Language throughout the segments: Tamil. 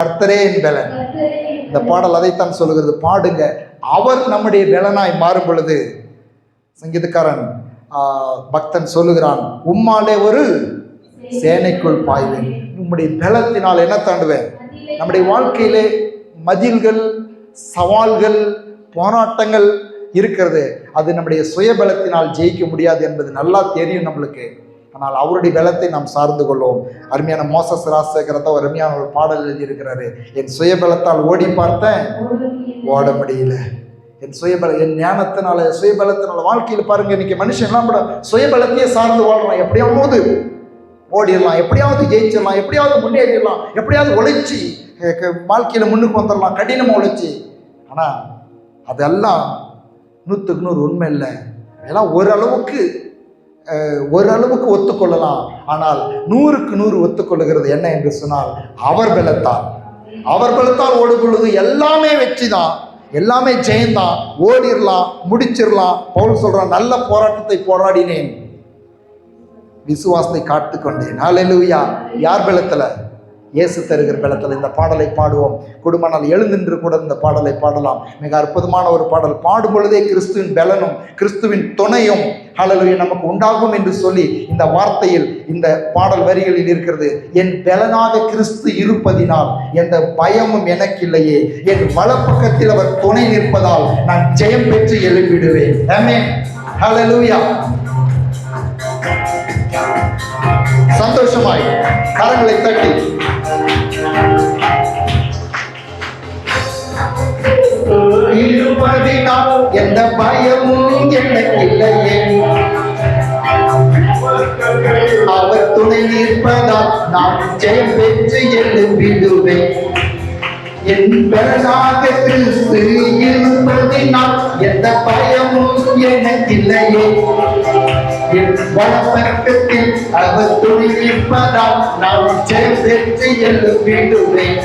கர்த்தரே என் பலன். இந்த பாடல் அதைத்தான் சொல்லுகிறது. பாடுங்க, அவர் நம்முடைய பலனாய் மாறும் பொழுது சங்கீதக்காரன் பக்தன் சொல்லுகிறான், உம்மாலே ஒரு சேனைக்குள் பாய்வேன். உம்முடைய பலத்தினால் என்ன தாண்டுவேன்? நம்முடைய வாழ்க்கையிலே மதில்கள், சவால்கள், போராட்டங்கள் இருக்கிறது. அது நம்முடைய சுயபலத்தினால் ஜெயிக்க முடியாது என்பது நல்லா தெரியும் நம்மளுக்கு. ஆனால் அவருடைய பலத்தை நாம் சார்ந்து கொள்வோம். அருமையான மோசஸ் ராஜசேகரத்தை ஒரு அருமையான ஒரு பாடல் எழுதியிருக்கிறாரு. என் சுயபலத்தால் ஓடி பார்த்தேன், ஓட முடியல. என் ஞானத்தினால, சுயபலத்தினால வாழ்க்கையில் பாருங்க, இன்னைக்கு மனுஷன் எல்லாம் கூட சுயபலத்தையே சார்ந்து வாழ்றான். எப்படியாவது ஓடிடலாம், எப்படியாவது ஜெயிச்சிடலாம், எப்படியாவது முன்னேறிடலாம், எப்படியாவது உழைச்சி வாழ்க்கையில முன்னுக்கு வந்துடலாம், கடினமா உழைச்சி. ஆனா அதெல்லாம் 100க்கு 100 உண்மை இல்லை. அதெல்லாம் ஓரளவுக்கு ஒத்துக்கொள்ளலாம். ஆனால் 100க்கு 100 ஒத்துக்கொள்ளுகிறது என்ன என்று சொன்னால், அவர் பலத்தால் ஓடும் பொழுது எல்லாமே வெற்றி தான், எல்லாமே ஜெயந்தான். ஓடிடலாம், முடிச்சிடலாம். பவுல் சொல்றான், நல்ல போராட்டத்தை போராடினேன், விசுவாசத்தை காத்துக்கொண்டேன். ஹல்லேலூயா. யார் பலத்துல? இயேசு தருகிற பலத்தில் இந்த பாடலை பாடுவோம். குடும்பனால் எழுந்தின்று கூட இந்த பாடலை பாடலாம். மிக அற்புதமான ஒரு பாடல். பாடும் பொழுதே கிறிஸ்துவின் பலனும் கிறிஸ்துவின் துணையும் ஹல்லேலூயா நமக்கு உண்டாகும் என்று சொல்லி இந்த வார்த்தையில், இந்த பாடல் வரிகளில் இருக்கிறது. என் பலனாக கிறிஸ்து இருப்பதினால் எந்த பயமும் எனக்கு இல்லையே, என் வலப்பக்கத்தில் அவர் துணை நிற்பதால் நான் ஜெயம் பெற்று எழுப்பிடுவேன். ஆமென். ஹல்லேலூயா. சந்தோஷமாய் கரங்களை தட்டி இருப்பதினால் எந்த பயமும் எனக்கு இல்லையே, அவர் துணை நிற்பதால் நான் ஜெயம் பெற்று எழுப்பிடுவேன். என் பலனாக கிறிஸ்து இருப்பதினால் எந்த பயமும் எனக்கு இல்லையே, என் வலப்பக்கத்தில் அவர் துணை நிற்பதால் நான் ஜெயம் பெற்று எழுப்பிடுவேன்.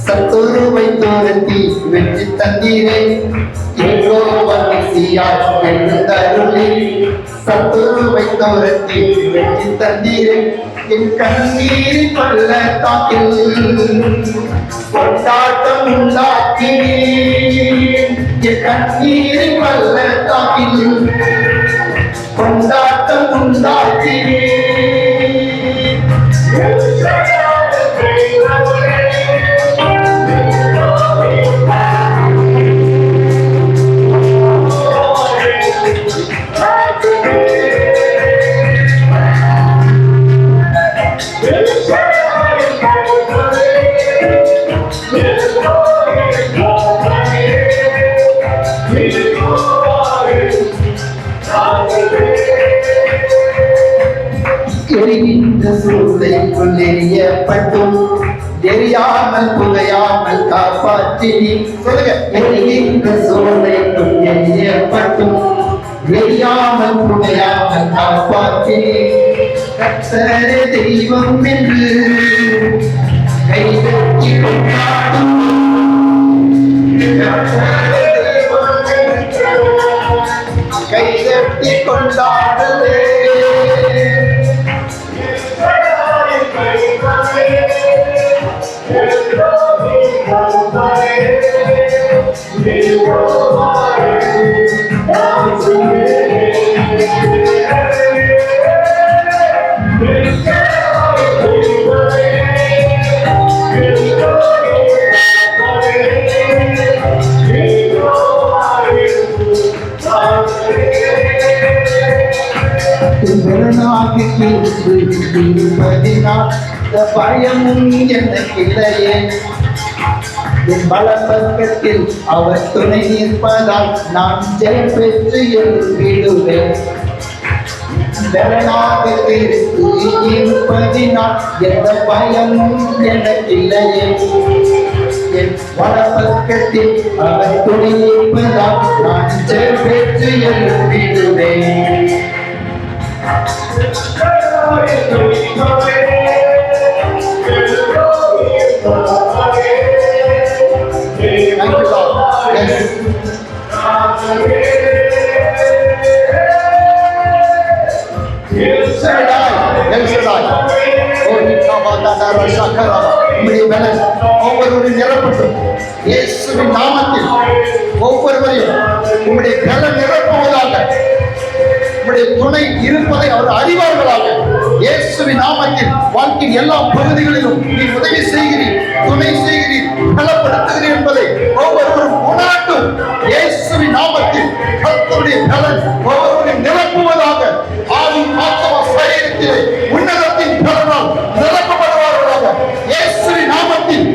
சத்துருவை தோரத்தி வெற்றி தந்தீரே, எழுந்தருளி சத்துருவை தோரத்தி வெற்றி தந்தீரே. என் கண்ணீரின் பள்ளத்தாக்கில் கொண்டாட்டம் உண்டாக்கினீர், என் கண்ணீரின் பள்ளத்தாக்கில் கொண்டாட்டம் உண்டாக்கினீர். எரியப்பட்டும் எரியாமல் புகையாமல் காப்பாற்றினி. சொல்லுங்க. எரிகின்ற சோலைக்கும் எரியப்பட்டும் எரியாமல் புகையாமல் காப்பாற்றினி. கர்த்தரே தெய்வம் என்று கைதட்டி கொண்டாடும், கைதட்டி கொண்டாடுவே. பயமும் எனக்கு இல்லையே, என் வலப்பக்கத்தில் அவர் துணை நிற்பதால் நான் ஜெயம் பெற்று எழுப்பிடுவேன். பெறனாக இருப்பதினால் எந்த பயமும் எனக்கில்லையே. என் வலப்பக்கத்தில் அவர் துணிப்பதால் நான் பெற்று எழுப்பிடுவேன். ஒவ்வொருவரையும் நிரப்பட்டும் இயேசுவின் நாமத்தில். ஒவ்வொருவரையும் உம்முடைய பலன் நிரப்புவதாக, உம்முடைய துணை இருப்பதை அவர் அறிவார்களாக. இயேசுவின் நாமத்தில் வாழ்க்கையின் எல்லா பகுதிகளிலும் நீ உதவி செய்கிறீர், துணை செய்கிறீர், பலப்படுத்துகிறீர் என்பதை ஒவ்வொருவரும் உணரட்டும். இயேசுவின் நாமத்தில் கர்த்தருடைய பலன் ஒவ்வொருவரையும் நிரப்புவதாக. ஆவி ஆத்மா சரீரத்திலே உன்னதத்தின் பலனால் நிரப்பப்படுவார்களாக. இயேசுவின் நாமத்தில்.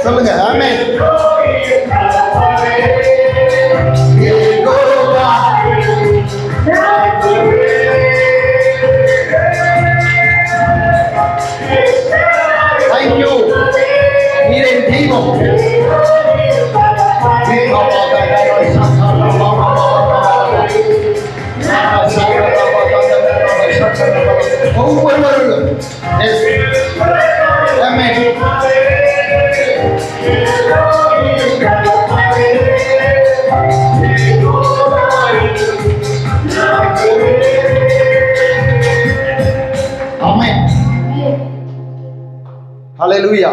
சொல்லுங்க ஆமென். Thank you. நீரே தெய்வம். ஒவ்வொருவரும் ஆமென். ஹல்லேலூயா.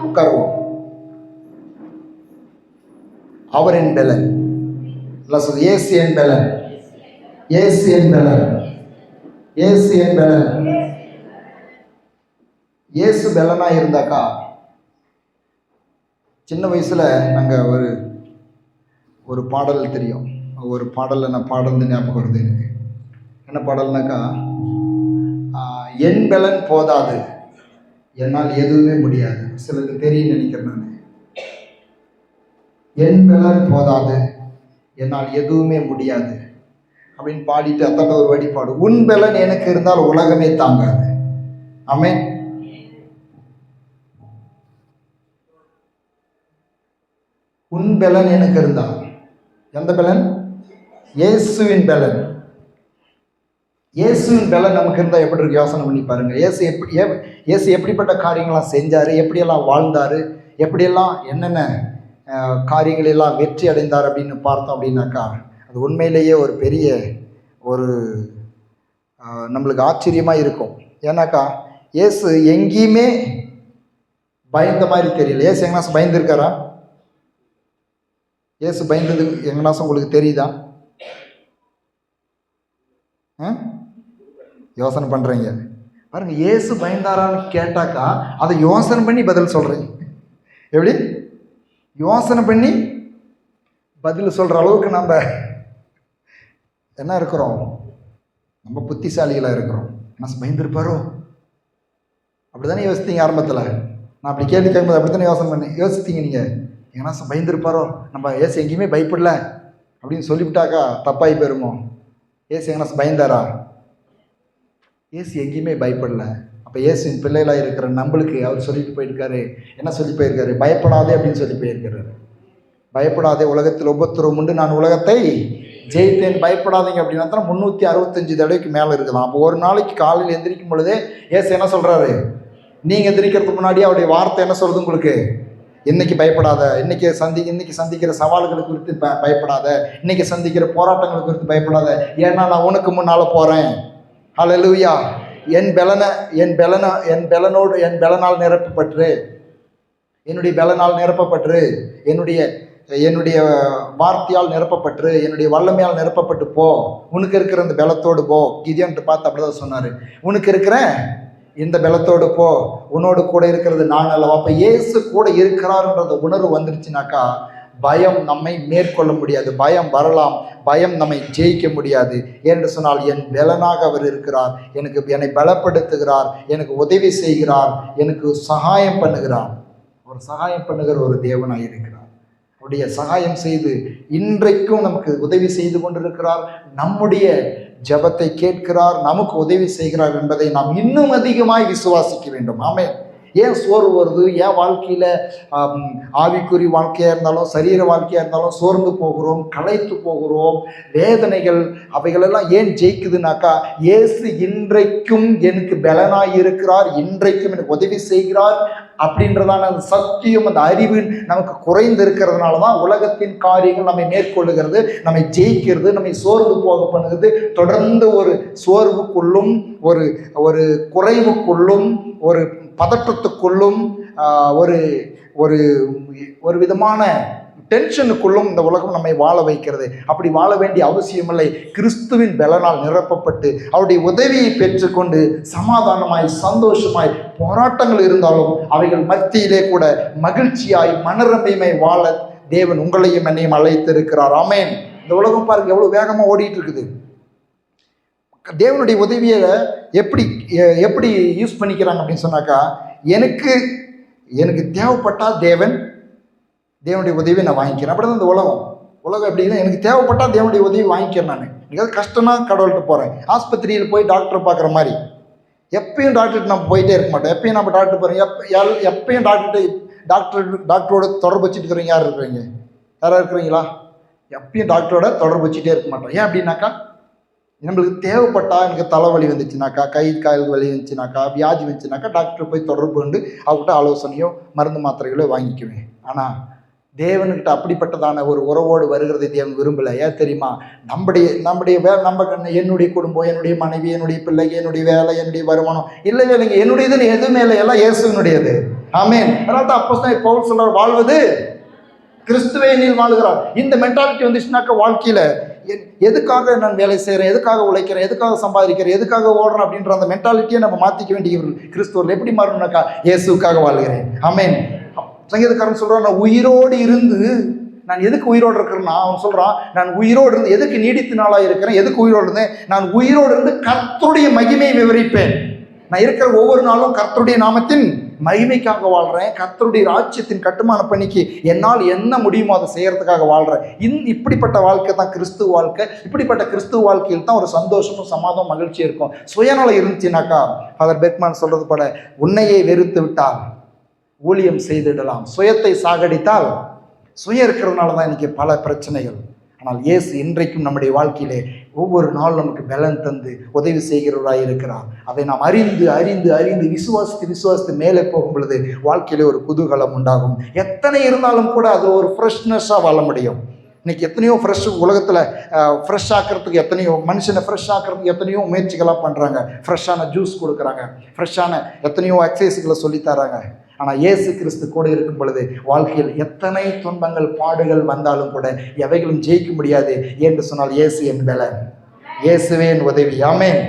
உட்காருவோம். அவர் என் பலன். இயேசு என் பலன், இயேசு என் பலன், இயேசு என் பலன். இயேசு பலனா இருந்தாக்கா, சின்ன வயசுல நாங்க ஒரு பாடல் தெரியும். ஒரு பாடலில் நான் பாடல் ஞாபகம் வருது எனக்கு. என்ன பாடல்னாக்கா, என் பலன் போதாது, என்னால் எதுவுமே முடியாது. சிலருக்கு தெரியும் நினைக்கிறேன் நான். என் பலன் போதாது, என்னால் எதுவுமே முடியாது அப்படின்னு பாடிட்டு அத்தட்ட ஒரு வாட்டி பாடு. உன் பலன் எனக்கு இருந்தால் உலகமே தாங்காது. ஆமென். உன் பலன் எனக்கு இருந்தால், எந்த பலன்? இயேசுவின் பலன். இயேசுவின் பலன் நமக்கு இருந்தால் எப்படி இருக்கு யோசனை பண்ணி பாருங்க. இயேசு எப்படிப்பட்ட காரியங்கள்லாம் செஞ்சாரு, எப்படியெல்லாம் வாழ்ந்தாரு, எப்படியெல்லாம் என்னென்ன காரியங்களெல்லாம் வெற்றி அடைந்தார் அப்படின்னு பார்த்தோம் அப்படின்னாக்கா, அது உண்மையிலேயே ஒரு பெரிய நம்மளுக்கு ஆச்சரியமாக இருக்கும். ஏன்னாக்கா இயேசு எங்கேயுமே பயந்த மாதிரி தெரியல. இயேசு எங்கனாசும் பயந்துருக்காரா? இயேசு பயந்தது எங்கனாசும் உங்களுக்கு தெரியுதா? யோசனை பண்ணுறீங்க பாருங்க. இயேசு பயந்தாரான்னு கேட்டாக்கா அதை யோசனை பண்ணி பதில் சொல்கிறீங்க. எப்படி யோசனை பண்ணி பதில் சொல்கிற அளவுக்கு நம்ம என்ன இருக்கிறோம்? நம்ம புத்திசாலிகளாக இருக்கிறோம். என்ன பயந்துருப்பாரோ அப்படி தானே யோசித்தீங்க ஆரம்பத்தில்? நான் அப்படி கேள்வி கேட்கும்போது அப்படி தானே யோசனை பண்ணி யோசித்தீங்க நீங்கள். ஏன்னா பயந்துருப்பாரோ, நம்ம ஏசு எங்கேயுமே பயப்படல அப்படின்னு சொல்லிவிட்டாக்கா தப்பாகி போயிருமோ? ஏசு எங்கன்னா பயந்தாரா? ஏசு எங்கேயுமே பயப்படல. அப்போ இயேசுவின் பிள்ளைகளாக இருக்கிற நம்மளுக்கு அவர் சொல்லிட்டு போயிருக்காரு. என்ன சொல்லி போயிருக்காரு? பயப்படாதே அப்படின்னு சொல்லி போயிருக்கிறாரு. பயப்படாதே, உலகத்தில் உபத்திரவம் உண்டு, நான் உலகத்தை ஜெயித்தேன், பயப்படாதீங்க அப்படின்னா தான் 365 தடவைக்கு மேலே இருக்கலாம். அப்போ ஒரு நாளைக்கு காலையில் எந்திரிக்கும் பொழுதே ஏசு என்ன சொல்கிறாரு? நீங்கள் எந்திரிக்கிறதுக்கு முன்னாடியே அவருடைய வார்த்தை என்ன சொல்கிறது உங்களுக்கு? இன்னைக்கு பயப்படாத, இன்னைக்கு சந்திக்கிற சவால்களை குறித்து பயப்படாத, இன்னைக்கு சந்திக்கிற போராட்டங்களை குறித்து பயப்படாத, ஏன்னா நான் உனக்கு முன்னால் போகிறேன். ஹல்லேலூயா. என் பலனால் நிரப்பப்பட்டு, என்னுடைய பலனால் நிரப்பப்பட்டு, என்னுடைய வார்த்தையால் நிரப்பப்பட்டு, என்னுடைய வல்லமையால் நிரப்பப்பட்டு போ. உனக்கு இருக்கிற இந்த பலத்தோடு போ. கிதியோன்ட்டு பார்த்து அப்படிதான் சொன்னார். உனக்கு இருக்கிற இந்த பலத்தோடு போ, உன்னோடு கூட இருக்கிறது நான் அல்லவா. அப்போ இயேசு கூட இருக்கிறாருன்றத உணர்வு வந்துருச்சுனாக்கா பயம் நம்மை மேற்கொள்ள முடியாது. பயம் வரலாம், பயம் நம்மை ஜெயிக்க முடியாது. என்று சொன்னால் என் பலனாக அவர் இருக்கிறார், என்னை பலப்படுத்துகிறார், எனக்கு உதவி செய்கிறார், எனக்கு சகாயம் பண்ணுகிறார். ஒரு சகாயம் பண்ணுகிற ஒரு தேவனாய் இருக்கிறார். அவருடைய சகாயம் செய்து இன்றைக்கும் நமக்கு உதவி செய்து கொண்டிருக்கிறார். நம்முடைய ஜெபத்தை கேட்கிறார், நமக்கு உதவி செய்கிறார் என்பதை நாம் இன்னும் அதிகமாய் விசுவாசிக்க வேண்டும். ஆமென். ஏன் சோர்வு வருது? ஏன் வாழ்க்கையில் ஆவிக்குறி வாழ்க்கையாக இருந்தாலும் சரீர வாழ்க்கையாக இருந்தாலும் சோர்ந்து போகிறோம், களைத்து போகிறோம்? வேதனைகள் அவைகளெல்லாம் ஏன் ஜெயிக்குதுனாக்கா, இயேசு இன்றைக்கும் எனக்கு பலனாய் இருக்கிறார், இன்றைக்கும் எனக்கு உதவி செய்கிறார் அப்படின்றதான அந்த சத்தியம், அந்த அறிவு நமக்கு குறைந்து இருக்கிறதுனால தான் உலகத்தின் காரியங்கள் நம்மை மேற்கொள்ளுகிறது, நம்மை ஜெயிக்கிறது, நம்மை சோர்ந்து போக பண்ணுகிறது. தொடர்ந்து ஒரு சோர்வுக்குள்ளும் ஒரு ஒரு குறைவுக்குள்ளும் ஒரு பதற்றத்துக்குள்ளும் ஒரு ஒரு ஒரு விதமான டென்ஷனுக்குள்ளும் இந்த உலகம் நம்மை வாழ வைக்கிறது. அப்படி வாழ வேண்டிய அவசியமில்லை. கிறிஸ்துவின் பலனால் நிரப்பப்பட்டு அவருடைய உதவியை பெற்றுக்கொண்டு சமாதானமாய் சந்தோஷமாய் போராட்டங்கள் இருந்தாலும் அவைகள் மத்தியிலே கூட மகிழ்ச்சியாய் மனரமையாய் வாழ தேவன் உங்களையும் என்னையும் அழைத்திருக்கிறார். ஆமென். இந்த உலகம் பாருங்க எவ்வளவு வேகமா ஓடிட்டு இருக்குது. தேவனுடைய உதவியை எப்படி யூஸ் பண்ணிக்கிறாங்க அப்படின்னு சொன்னாக்கா, எனக்கு தேவைப்பட்டால் தேவனுடைய உதவியை நான் வாங்கிக்கிறேன். அப்படி தான் இந்த உலகம் எப்படின்னா, எனக்கு தேவைப்பட்டால் தேவனுடைய உதவி வாங்கிக்கிறேன். நான் எனக்கு கஷ்டம்னா கடவுள்கிட்ட போகிறேன். ஆஸ்பத்திரியில் போய் டாக்டரை பார்க்குற மாதிரி எப்பயும் டாக்டர்கிட்ட நம்ம போயிட்டே இருக்க மாட்டோம். எப்பயும் நம்ம டாக்டர் போகிறோம், எப்பயும் டாக்டரோட தொடர்பு வச்சுட்டு இருக்கிறவங்க யாராக இருக்கிறீங்களா? எப்பயும் டாக்டரோட தொடர்பு வச்சுட்டே இருக்க மாட்டோம். ஏன் அப்படின்னாக்கா, நம்மளுக்கு தேவைப்பட்டால், எனக்கு தலைவலி வந்துச்சுனாக்கா, கை கால் வலி வந்துச்சுனாக்கா, வியாதி வந்துச்சுனாக்கா டாக்டர் போய் தொடர்பு கொண்டு அவர்கிட்ட ஆலோசனையோ மருந்து மாத்திரைகளோ வாங்கிக்குவேன். ஆனால் தேவன்கிட்ட அப்படிப்பட்டதான ஒரு உறவோடு வருகிறதை தேவன் விரும்பலை. ஏன் தெரியுமா? என்னுடைய குடும்பம், என்னுடைய மனைவி, என்னுடைய பிள்ளைங்க, என்னுடைய வேலை, என்னுடைய வருமானம் இல்லவே இல்லைங்க. என்னுடையதுன்னு எதுவுமே இல்லை, எல்லாம் இயேசுவினுடையது. ஆமென். அதனால தான் அப்போஸ்தலன் பவுல் சொல்றார், வாழ்வது கிறிஸ்துவே என்னில் வாழுகிறார். இந்த மென்டாலிட்டி வந்துச்சுனாக்கா வாழ்க்கையில் எதுக்காக நான் வேலை செய்கிறேன், எதுக்காக உழைக்கிறேன், எதுக்காக சம்பாதிக்கிறேன், எதுக்காக ஓடுறேன் அப்படின்ற அந்த மென்டாலிட்டியை நம்ம மாற்றிக்க வேண்டியவர்கள். கிறிஸ்துவர்கள் எப்படி மாறணும்னாக்கா, இயேசுக்காக வாழ்கிறேன். ஆமென். சங்கீதக்காரன் சொல்கிறான், நான் உயிரோடு இருந்து, நான் எதுக்கு உயிரோடு இருக்கிறேன்னா, அவன் சொல்கிறான், நான் உயிரோடு இருந்து எதுக்கு நீடித்து நாளாக இருக்கிறேன், எதுக்கு உயிரோடு இருந்தேன்? நான் உயிரோடு இருந்து கர்த்தருடைய மகிமையை விவரிப்பேன். நான் இருக்கிற ஒவ்வொரு நாளும் கர்த்தருடைய நாமத்தின் மகிமைக்காக வாழ்கிறேன். கர்த்தருடைய ராஜ்யத்தின் கட்டுமான பணிக்கு என்னால் என்ன முடியுமோ அதை செய்யறதுக்காக வாழ்கிறேன். இப்படிப்பட்ட வாழ்க்கை தான் கிறிஸ்துவ வாழ்க்கை. இப்படிப்பட்ட கிறிஸ்துவ வாழ்க்கையில் தான் ஒரு சந்தோஷமும் சமாதானம் மகிழ்ச்சியும் இருக்கும். சுயநலம் இருந்துச்சுனாக்கா, ஃபாதர் பெர்க்மேன் சொல்றது போல, உன்னையே வெறுத்து விட்டால் ஊழியம் செய்திடலாம், சுயத்தை சாகடித்தால். சுயம் இருக்கிறதுனால தான் இன்னைக்கு பல பிரச்சனைகள். ஆனால் இயேசு இன்றைக்கும் நம்முடைய வாழ்க்கையிலே ஒவ்வொரு நாளும் நமக்கு பலன் தந்து உதவி செய்கிறவராக இருக்கிறார். அதை நாம் அறிந்து அறிந்து அறிந்து விசுவாசித்து மேலே போகும் பொழுது வாழ்க்கையிலே ஒரு குதூகலம் உண்டாகும். எத்தனை இருந்தாலும் கூட அது ஒரு ஃப்ரெஷ்னஸாக வாழ முடியும். இன்றைக்கி எத்தனையோ உலகத்தில் ஃப்ரெஷ் ஆக்கிறதுக்கு மனுஷனை ஃப்ரெஷ் ஆக்கிறதுக்கு எத்தனையோ முயற்சிகளாக பண்ணுறாங்க. ஃப்ரெஷ்ஷான ஜூஸ் கொடுக்குறாங்க, ஃப்ரெஷ்ஷான எத்தனையோ எக்ஸசைஸ்களை சொல்லித்தராங்க. ஆனால் இயேசு கிறிஸ்து கூட இருக்கும் பொழுது வாழ்க்கையில் எத்தனை துன்பங்கள் பாடுகள் வந்தாலும் கூட எவைகளும் ஜெயிக்க முடியாது. என்று சொன்னால் இயேசு என் பலன், இயேசுவே என் உதவி. ஆமென்.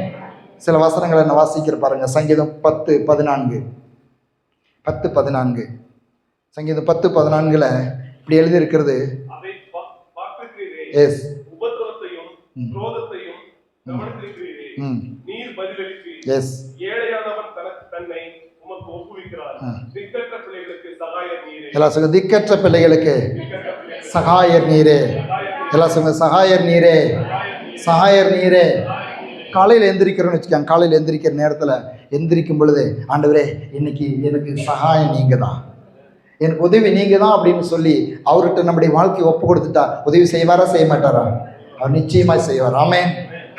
சில வசனங்களை என்ன வாசிக்கிற பாருங்க. சங்கீதம் 10:14 சங்கீதம் 10:14 இப்படி எழுதி இருக்கிறது. எஸ், எஸ், திக்கற்ற பிள்ளைகளுக்கு சகாயர் நீரே. எல்லாம் சொல்லுங்க, சகாயர் நீரே, சகாயர் நீரே. காலையில் எந்திரிக்கிறோன்னு வச்சுக்கோங்க. காலையில் எந்திரிக்கிற நேரத்தில் எந்திரிக்கும் பொழுது, ஆண்டவரே இன்னைக்கு எனக்கு சகாயம் நீங்கள் தான், எனக்கு உதவி நீங்கள் தான் அப்படின்னு சொல்லி அவர்கிட்ட நம்முடைய வாழ்க்கையை ஒப்பு கொடுத்துட்டா உதவி செய்வாரா செய்ய மாட்டாரா? அவர் நிச்சயமாக செய்வார். ஆமென்.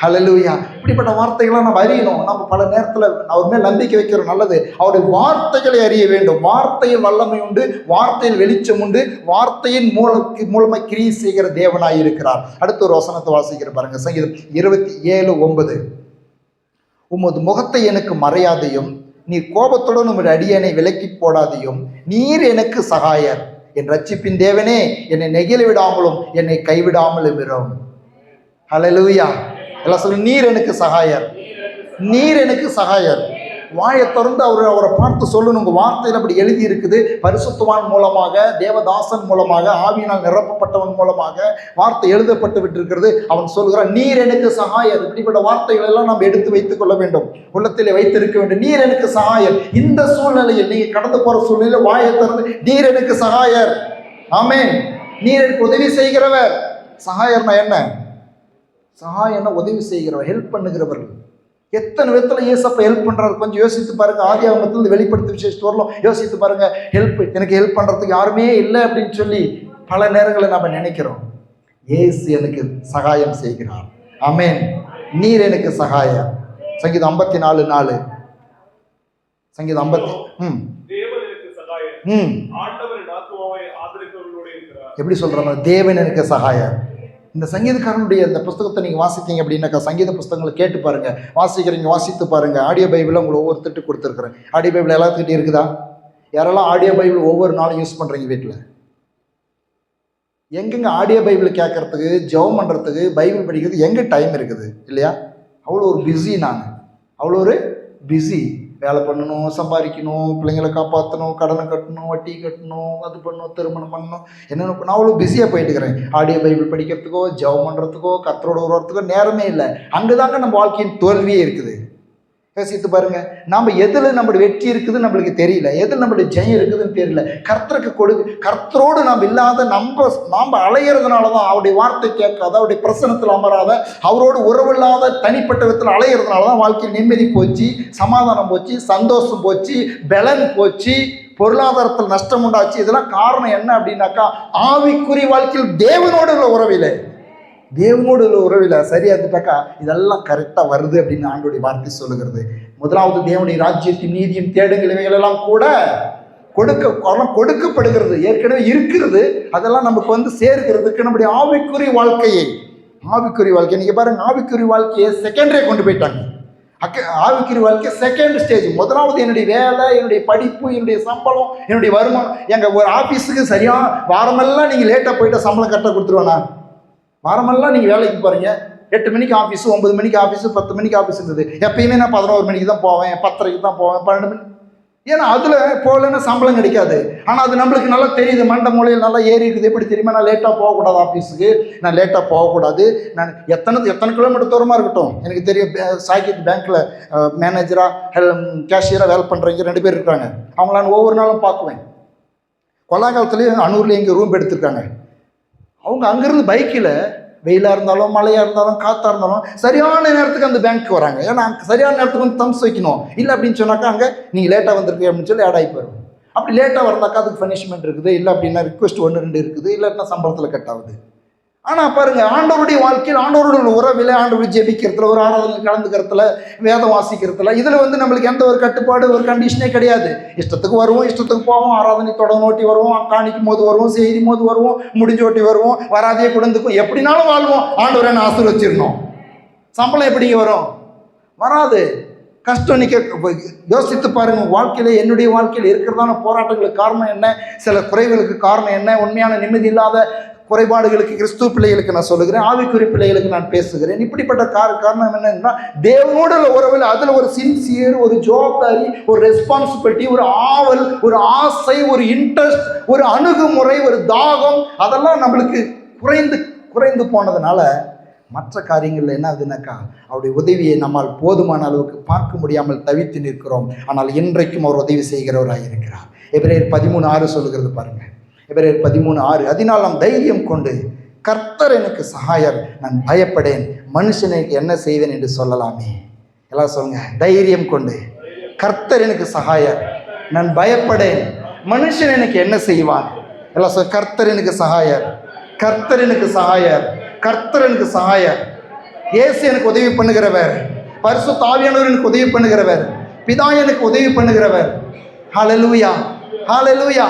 ஹல்லேலூயா. இப்படிப்பட்ட வார்த்தைகளாக நம்ம அறியணும். நம்ம பல நேரத்தில் அவர் மேல் நம்பிக்கை வைக்கிறோம், நல்லது. அவருடைய வார்த்தைகளை அறிய வேண்டும். வார்த்தையில் வல்லமை உண்டு, வார்த்தையில் வெளிச்சம் உண்டு, வார்த்தையின் மூலமாக கிரியை செய்கிற தேவனாய் இருக்கிறார். அடுத்த ஒரு வசனத்தை வாசிக்கிற பாருங்க. சங்கீதம் 27:9. உமது முகத்தை எனக்கு மறையாதையும், நீர் கோபத்துடன் உமது அடியனை விலக்கி போடாதையும், நீர் எனக்கு சகாயர். என் ரட்சிப்பின் தேவனே, என்னை நெகிழ விடாமலும் என்னை கைவிடாமலும் இரும். ஹல்லேலூயா. எல்லாம் சொல்லு, நீர் எனக்கு சகாயர், நீர் எனக்கு சகாயர். வாயை திறந்து அவரை பார்த்து சொல்லணும். உங்கள் வார்த்தையில் அப்படி எழுதி இருக்குது. பரிசுத்தவான் மூலமாக, தேவதாசன் மூலமாக, ஆவியினால் நிரப்பப்பட்டவன் மூலமாக வார்த்தை எழுதப்பட்டு விட்டிருக்கிறது. அவன் சொல்கிறான், நீர் எனக்கு சகாயர். இப்படிப்பட்ட வார்த்தைகள் எல்லாம் நாம் எடுத்து வைத்துக் கொள்ள வேண்டும், உள்ளத்திலே வைத்திருக்க வேண்டும். நீர் எனக்கு சகாயர். இந்த சூழ்நிலையில் நீங்க கடந்து போற சூழ்நிலையில் வாயை திறந்து நீர் எனக்கு சகாயர். ஆமென். நீர் எனக்கு உதவி செய்கிறவர். சகாயர்னா என்ன? சகாயம்னா உதவி செய்கிறவர், ஹெல்ப் பண்ணுகிறவர்கள். எத்தனை விதத்தில் ஏசப்ப ஹெல்ப் பண்றாரு கொஞ்சம் யோசித்து பாருங்க. ஆதியாகமத்திலிருந்து வெளிப்படுத்தி விசேஷத்து வரலாம் யோசித்து பாருங்க. எனக்கு ஹெல்ப் பண்றதுக்கு யாருமே இல்லை அப்படின்னு சொல்லி பல நேரங்களில் நம்ம நினைக்கிறோம். ஏசு எனக்கு சகாயம் செய்கிறார். ஆமென். நீர் எனக்கு சகாயம். சங்கீதம் 54:4. சங்கீதம் 50. எப்படி சொல்றாங்க? தேவன் எனக்கு சகாயம். இந்த சங்கீதக்காரனுடைய இந்த புஸ்தகத்தை நீங்கள் வாசித்தீங்க அப்படின்னாக்கா, சங்கீத புஸ்தகங்களை கேட்டு பாருங்கள், வாசித்து பாருங்கள். ஆடியோ பைபிளை உங்களை ஒவ்வொருத்திட்டு கொடுத்துருக்குறேன். ஆடியோ பைபிள் எல்லாத்துக்கிட்டே இருக்குதா? யாரெல்லாம் ஆடியோ பைபிள் ஒவ்வொரு நாளும் யூஸ் பண்ணுறீங்க வீட்டில்? எங்கெங்க ஆடியோ பைபிள் கேட்கறதுக்கு, ஜெபம் பண்ணுறதுக்கு, பைபிள் படிக்கிறது எங்கே டைம் இருக்குது இல்லையா? அவ்வளோ ஒரு பிஸி. அவ்வளோ ஒரு பிஸி. வேலை பண்ணணும், சம்பாதிக்கணும், பிள்ளைங்களை காப்பாற்றணும், கடனை கட்டணும், வட்டி கட்டணும், அது பண்ணணும், திருமணம் பண்ணணும், என்னென்ன பண்ண அவ்வளோ பிஸியாக போயிட்டு இருக்கிறேன். ஆடியோ பைபிள் படிக்கிறதுக்கோ, ஜெபம் பண்ணுறதுக்கோ, கர்த்தரோட உருவத்துக்கோ நேரமே இல்லை. அங்கே தாங்க நம்ம வாழ்க்கையின் தோல்வியே இருக்குது. யோசித்து பாருங்க. நம்ம எதில் நம்மளுடைய வெற்றி இருக்குது நம்மளுக்கு தெரியல, எதில் நம்மளுடைய ஜெயம் இருக்குதுன்னு தெரியல. கர்த்தரோடு நாம் இல்லாத நாம் அலையிறதுனால தான், அவருடைய வார்த்தை கேட்காத, அவருடைய பிரசனத்தில் அமராத, அவரோடு உறவில்லாத தனிப்பட்ட விதத்தில் அலையிறதுனால தான் வாழ்க்கையில் நிம்மதி போச்சு, சமாதானம் போச்சு, சந்தோஷம் போச்சு, பலன் போச்சு, பொருளாதாரத்தில் நஷ்டம் உண்டாச்சு. இதெல்லாம் காரணம் என்ன அப்படின்னாக்கா, ஆவிக்குரிய வாழ்க்கையில் தேவனோடு உள்ள உறவில்லை. தேவனோடு உள்ள உறவில் சரியா இருந்துட்டாக்கா இதெல்லாம் கரெக்டாக வருது அப்படின்னு ஆண்டோடைய வார்த்தை சொல்லுகிறது. முதலாவது தேவனுடைய ராஜ்யத்தின் நீதியும் தேடுங்கள், இவைகளெல்லாம் கூட கொடுக்கப்படுகிறது. ஏற்கனவே இருக்கிறது, அதெல்லாம் நமக்கு சேர்க்கிறதுக்கு நம்முடைய ஆவிக்குரிய வாழ்க்கையை நீங்கள் பாருங்க. ஆவிக்குரிய வாழ்க்கையை செகண்டரியாக கொண்டு போயிட்டாங்க. ஆவிக்குரிய வாழ்க்கை செகண்ட் ஸ்டேஜ். முதலாவது என்னுடைய வேலை, என்னுடைய படிப்பு, என்னுடைய சம்பளம், என்னுடைய வருமானம். எங்கள் ஒரு ஆஃபீஸுக்கு சரியாக வாரமெல்லாம் நீங்கள் லேட்டாக போயிட்டால் சம்பளம் கரெக்டாக கொடுத்துருவானா? வாரமெல்லாம் நீங்கள் வேலைக்கு போகிறீங்க, 8 மணிக்கு ஆஃபீஸு, 9 மணிக்கு ஆஃபீஸு, 10 மணிக்கு ஆஃபீஸ் இருந்தது. எப்பயுமே நான் 11 மணிக்கு தான் போவேன், 10:30க்கு தான் போவேன், 12 மணி. ஏன்னா அதில் போகலன்னா சம்பளம் கிடைக்காது. ஆனால் அது நம்மளுக்கு நல்லா தெரியுது, மண்டை மூலையில் நல்லா ஏறி இருக்குது. எப்படி தெரியுமா? நான் லேட்டாக போகக்கூடாது ஆஃபீஸுக்கு, நான் லேட்டாக போகக்கூடாது. நான் எத்தனை கிலோமீட்டர் தூரமாக இருக்கட்டும் எனக்கு தெரியும். சாய்கிட் பேங்க்கில் மேனேஜராக கேஷியராக வேலை பண்ணுறவங்க 2 பேர் இருக்காங்க. அவங்கள நான் ஒவ்வொரு நாளும் பார்க்குவேன். கொல்லாங்காலத்துலேயும் அன்னூர்லேயும் இங்கே ரூம் எடுத்துருக்காங்க. அவங்க அங்கேருந்து பைக்கில் வெயிலாக இருந்தாலும், மழையாக இருந்தாலும், காற்றாக இருந்தாலும் சரியான நேரத்துக்கு அந்த பேங்க்கு வராங்க. ஏன்னா சரியான நேரத்துக்கு தம்ஸ் வைக்கணும். இல்லை அப்படின்னு சொன்னாக்கா அங்கே நீங்கள் லேட்டாக வந்திருக்கு அப்படின்னு சொல்லி ஆட் ஆகி போயிடும். அப்படி லேட்டாக வந்தாக்கா அதுக்கு பனிஷ்மெண்ட் இருக்குது, இல்லை அப்படின்னா ரிக்வெஸ்ட் 1-2 இருக்குது, இல்லைன்னா சம்பளத்தில் கட் ஆகுது. ஆனால் பாருங்கள், ஆண்டவருடைய வாழ்க்கையில், ஆண்டவருடைய உறவில், ஆண்டவர் ஜெபிக்கிறதுல, ஒரு ஆராதனையில் கலந்துக்கிறதுல, வேதம் வாசிக்கிறதுல, இதில் நம்மளுக்கு எந்த ஒரு கட்டுப்பாடு, ஒரு கண்டிஷனே கிடையாது. இஷ்டத்துக்கு வருவோம், இஷ்டத்துக்கு போவோம், ஆராதனை தொடங்க ஓட்டி வருவோம், காணிக்கும் போது வருவோம், செய்தி போது வருவோம், முடிஞ்சு ஓட்டி வருவோம், வராதையே குழந்துக்கும், எப்படினாலும் வாழ்வோம். ஆண்டவரை நான் ஆசீர்வச்சிடணும். சம்பளம் எப்படிங்க வரும்? வராது. கஷ்டம். யோசித்து பாருங்க. வாழ்க்கையில், என்னுடைய வாழ்க்கையில் இருக்கிறதான போராட்டங்களுக்கு காரணம் என்ன? சில குறைகளுக்கு காரணம் என்ன? உண்மையான நிம்மதி இல்லாத குறைபாடுகளுக்கு கிறிஸ்துவ பிள்ளைகளுக்கு நான் சொல்லுகிறேன், ஆவிக்குரிய பிள்ளைகளுக்கு நான் பேசுகிறேன். இப்படிப்பட்ட காரணம் என்னன்னா, தேவனோட உறவில் அதில் ஒரு சின்சியர், ஒரு ஜவாப்தாரி, ஒரு ரெஸ்பான்சிபிலிட்டி, ஒரு ஆவல், ஒரு ஆசை, ஒரு இன்ட்ரெஸ்ட், ஒரு அணுகுமுறை, ஒரு தாகம், அதெல்லாம் நம்மளுக்கு குறைந்து போனதுனால மற்ற காரியங்களில் என்ன ஆகுதுனாக்கா, அவருடைய உதவியை நம்மால் போதுமான அளவுக்கு பார்க்க முடியாமல் தவித்து நிற்கிறோம். ஆனால் இன்றைக்கும் அவர் உதவி செய்கிறவராக இருக்கிறார். எபிரேயர் 13:6 சொல்லுகிறது பாருங்க. எபிரேயர் 13:6, அதனால் நாம் தைரியம் கொண்டு, கர்த்தர் எனக்கு சகாயர், நான் பயப்படேன், மனுஷனுக்கு என்ன செய்வேன் என்று சொல்லலாமே. எல்லாம் சொல்லுங்க. தைரியம் கொண்டு, கர்த்தர் எனக்கு சகாயர், நான் பயப்படேன், மனுஷன் எனக்கு என்ன செய்வான். எல்லாம் சொல்ல. கர்த்தர் எனக்கு சகாயர், கர்த்தர் எனக்கு சகாயர், கர்த்தர் எனக்கு சகாயர். இயேசு எனக்கு உதவி பண்ணுகிறவர், பரிசுத்த ஆவியானவர் எனக்கு உதவி பண்ணுகிறவர், பிதா எனக்கு உதவி பண்ணுகிறவர். ஹல்லேலூயா, ஹல்லேலூயா.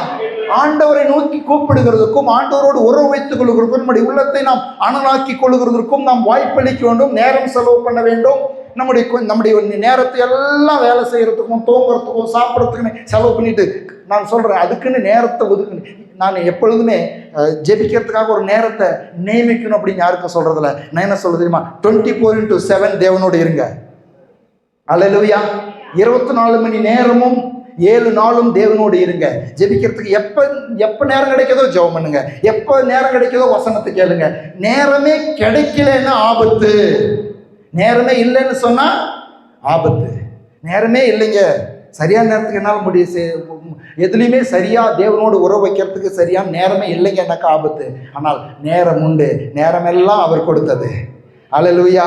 ஆண்டவரை நோக்கி கூப்பிடுகிறதுக்கும், ஆண்டவரோடு உறவு வைத்துக் கொள்கிறதுக்கும், நம்முடைய உள்ளத்தை நாம் அனலாக்கி கொள்கிறதற்கும் நாம் வாய்ப்பளிக்க வேண்டும், நேரம் செலவு பண்ண வேண்டும். நம்முடைய நேரத்தை எல்லாம் வேலை செய்கிறதுக்கும், தூங்குறதுக்கும், சாப்பிட்றதுக்குன்னு செலவு பண்ணிட்டு, நான் சொல்கிறேன், அதுக்குன்னு நேரத்தை ஒதுக்கணும். நான் எப்பொழுதுமே ஜெபிக்கிறதுக்காக ஒரு நேரத்தை நியமிக்கணும் அப்படின்னு யாருக்கும் சொல்கிறதில்ல. நான் என்ன சொல்கிறது தெரியுமா? 24/7 தேவனோடு இருங்க. அல்லேலூயா, 24 மணி நேரமும் 7 நாளும் தேவனோடு இருங்க. ஜெபிக்கிறதுக்கு எப்போ நேரம் கிடைக்கிறதோ ஜெபம் பண்ணுங்க. எப்போ நேரம் கிடைக்கிறதோ வசனத்தை கேளுங்க. நேரமே கிடைக்கலன்னா ஆபத்து. நேரமே இல்லைன்னு சொன்னா ஆபத்து. நேரமே இல்லைங்க, சரியான நேரத்துக்கு என்னால் எதுலையுமே சரியா தேவனோடு உறவு வைக்கிறதுக்கு சரியான நேரமே இல்லைங்கன்னாக்கா ஆபத்து. ஆனால் நேரம் உண்டு. நேரமெல்லாம் அவர் கொடுத்தது. அல்லேலூயா.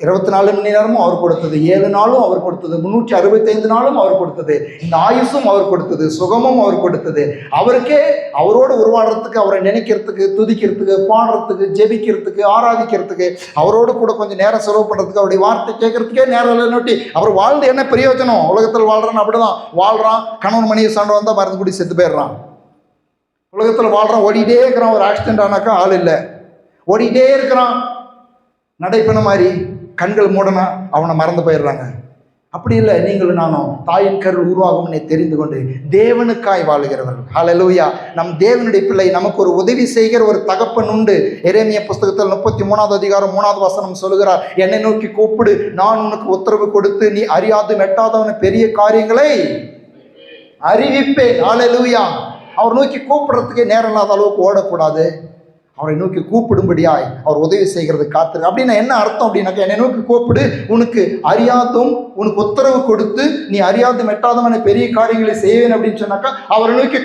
24 மணி நேரமும் அவர் கொடுத்தது, 7 நாளும் அவர் கொடுத்தது, 365 நாளும் அவர் கொடுத்தது, இந்த ஆயுசும் அவர் கொடுத்தது, சுகமும் அவர் கொடுத்தது. அவருக்கே அவரோடு உருவாடுறதுக்கு, அவரை நினைக்கிறதுக்கு, துதிக்கிறதுக்கு, பாடுறதுக்கு, ஜெபிக்கிறதுக்கு, ஆராதிக்கிறதுக்கு, அவரோடு கூட கொஞ்சம் நேரம் செலவு பண்ணுறதுக்கு, அவருடைய வார்த்தை கேட்கறதுக்கே நேரம் நோட்டி அவர் வாழ்ந்து என்ன பிரயோஜனம்? உலகத்தில் வாழ்றான்னு அப்படிதான் வாழ்றான். கணவன் மனைவி சண்டை வந்தால் மருந்து குடி செத்து போயிடுறான். உலகத்தில் வாழ்றான், ஓடிட்டே இருக்கிறான். ஒரு ஆக்சிடென்ட் ஆனாக்கா ஆள் இல்லை, ஓடிட்டே இருக்கிறான். நடைப்பெண மாதிரி கண்கள் மூடனா அவனை மறந்து போயிடுறாங்க. அப்படி இல்லை. நீங்களும் நானும் தாயின் கருள் உருவாகும்னே தெரிந்து கொண்டு தேவனுக்காய் வாழுகிறவர்கள். ஹல்லேலூயா. நம் தேவனுடைய பிள்ளை, நமக்கு ஒரு உதவி செய்கிற ஒரு தகப்பன் உண்டு. எரேமியா புஸ்தகத்தில் 33வது அதிகாரம் 3வது வசனம் சொல்லுகிறார், என்னை நோக்கி கூப்பிடு, நான் உனக்கு உத்தரவு கொடுத்து நீ அறியாது மெட்டாதவன பெரிய காரியங்களை அறிவிப்பேன். ஹல்லேலூயா. அவர் நோக்கி கூப்பிடுறதுக்கே நேரம் இல்லாத அளவுக்கு ஓடக்கூடாது. அவரை நோக்கி கூப்பிடும்படியாய் அவர் உதவி செய்கிறது காத்திரு. அப்படின்னா என்ன அர்த்தம் அப்படின்னாக்கா, என்னை நோக்கி கூப்பிடு, உனக்கு அறியாதும் உனக்கு உத்தரவு கொடுத்து நீ அறியாது மெட்டாதவன பெரிய காரியங்களை செய்வேன் அப்படின்னு சொன்னாக்கா, அவரை நோக்கி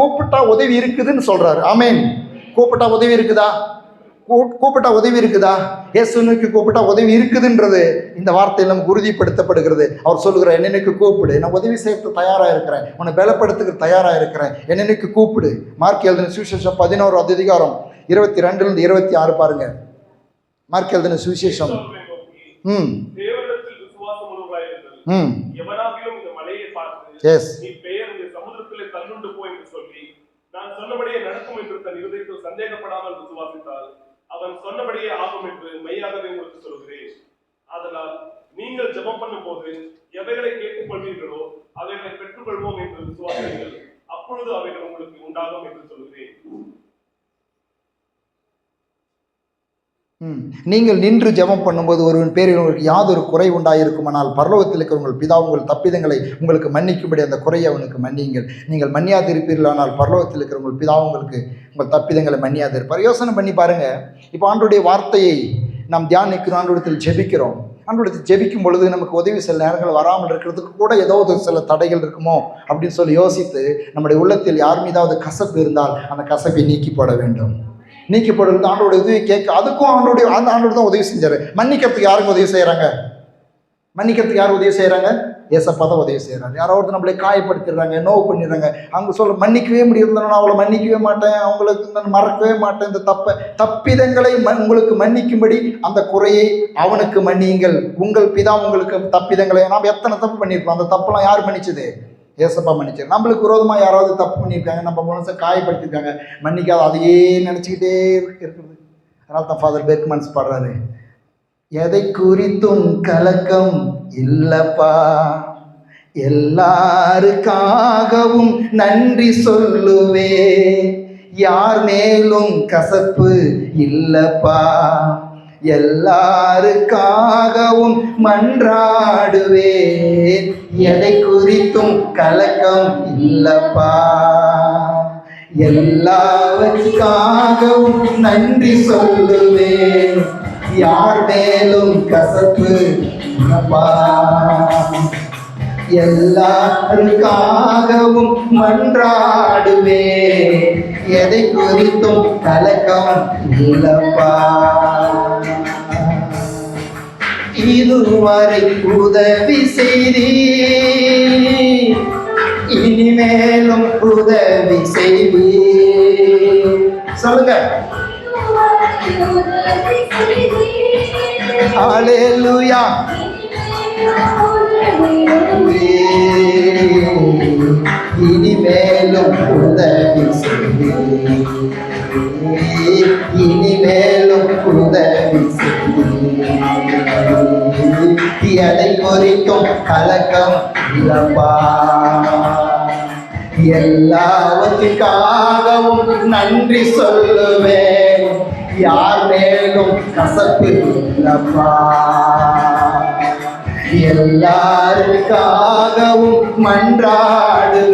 கூப்பிட்டா உதவி இருக்குதுன்னு சொல்றாரு. ஆமேன். கூப்பிட்டா உதவி இருக்குதா? கூப்பிட்டா உதவி இருக்குதா? இயேசு நோக்கி கூப்பிட்டா உதவி இருக்குதுன்றது இந்த வார்த்தையில் நமக்கு உறுதிப்படுத்தப்படுகிறது. அவர் சொல்லுகிறார், என்னை நோக்கி கூப்பிடு, நான் உதவி செய்யறதுக்கு தயாராக இருக்கிறேன், உன்னை பலப்படுத்துக்கு தயாராக இருக்கிறேன், என்னை நோக்கி கூப்பிடு. மார்க் எழுதின சுவிசேஷம் 11வது அதிகாரம் 22 26 பாருங்க. மார்க் எழுதின சுவிசேஷம் எஸ் நான் சொன்னபடியே நடக்கும் என்று தன் இருதயத்தில் சந்தேகப்படாமல் விசுவாசித்தால் அவன் சொன்னபடியே ஆகும் என்று மெய்யாகவே உங்களுக்கு சொல்கிறேன். ஆதலால் நீங்கள் ஜெபம் பண்ணும் போது எவைகளை கேட்டுக் கொள்வீர்களோ அவைகளை பெற்றுக்கொள்வோம் என்று விசுவாசிங்கள், அப்பொழுது அவைகள் உங்களுக்கு உண்டாகும் என்று சொல்கிறேன். நீங்கள் நின்று ஜெபம் பண்ணும்போது ஒருவன் பேரில் உங்களுக்கு யாதொரு குறை உண்டாயிருக்குமானால் பரலோகத்தில் இருக்கிற உங்கள் பிதா உங்கள் தப்பிதங்களை உங்களுக்கு மன்னிக்கும்படி அந்த குறையை அவனுக்கு மன்னியுங்கள். நீங்கள் மன்னியாதிருப்பீர்களானால் பரலோகத்தில் இருக்கிற உங்கள் பிதா உங்களுக்கு உங்கள் தப்பிதங்களை மன்னியாதிருப்பார். யோசனை பண்ணி பாருங்க. இப்போ ஆண்டோடைய வார்த்தையை நாம் தியானிக்கிறோம், ஆண்டோடத்தில் ஜெபிக்கிறோம். ஆண்டோடத்தில் ஜெபிக்கும் பொழுது நமக்கு உதவி சில நேரங்கள் வராமல் இருக்கிறதுக்கு கூட ஏதாவது சில தடைகள் இருக்குமோ அப்படின்னு சொல்லி யோசித்து நம்முடைய உள்ளத்தில் யார் மீதாவது கசப்பு இருந்தால் அந்த கசப்பை நீக்கி போட வேண்டும். நீக்கப்படுறது ஆண்டோட உதவி கேட்க, அதுக்கும் ஆண்டோட தான் உதவி செஞ்சாரு. மன்னிக்கிறதுக்கு யாருக்கு உதவி செய்யறாங்க? மன்னிக்கிறதுக்கு யார் உதவி செய்யறாங்க? ஏசப்பா தான் உதவி செய்யறாங்க. யாராவது நம்மளை காயப்படுத்திடுறாங்க, நோவு பண்ணிடுறாங்க, அவங்க சொல்ல மன்னிக்கவே முடியாது, நான் அவளை மன்னிக்கவே மாட்டேன், அவங்களுக்கு நான் மறக்கவே மாட்டேன், இந்த தப்பிதங்களை உங்களுக்கு மன்னிக்கும்படி அந்த குறையை அவனுக்கு மன்னியுங்கள், உங்கள் பிதா உங்களுக்கு தப்பிதங்களை. நாம் எத்தனை தப்பு பண்ணியிருக்கோம், அந்த தப்பெல்லாம் யார் மன்னிச்சது? ஏசப்பா மன்னிச்சார். நம்மளுக்கு விரோதமாக யாராவது தப்பு பண்ணியிருக்காங்க, நம்ம மனசை காயப்படுத்திருக்காங்க, மன்னிக்காத அதையே நினச்சிக்கிட்டே இருக்குது. அதனால தான் ஃபாதர் பெர்க்மன்ஸ் பாடுறாரு, எதை குறித்தும் கலக்கம் இல்லப்பா, எல்லாருக்காகவும் நன்றி சொல்லுவே, யார் மேலும் கசப்பு இல்லப்பா, எல்லாருக்காகவும் மன்றாடுவேன், எதை குறித்தும் கலக்கம் இல்லப்பா, எல்லாவற்றுக்காகவும் நன்றி சொல்லுவேன், யார் மேலும் கசப்பு இல்லப்பா, எல்லாருக்காகவும் மன்றாடுவேன், எதை குறித்தும் கலக்கம் இல்லப்பா. இதுவரை உதவி செய்தி, இனிமேலும் உதவி செய்வி. சொல்லுங்க. ஹல்லேலூயா. இனிமேலும் உதவி செய்வி, இனிமேலும் உதவி செய்வி, எதை குறித்தும் கலக்கம் இல்லப்பா, எல்லாவற்றுக்காகவும் நன்றி சொல்லுவேன், யார் மேலும் கசப்பு இல்லப்பா, எல்லாருக்காகவும் மன்றாடுவேன்,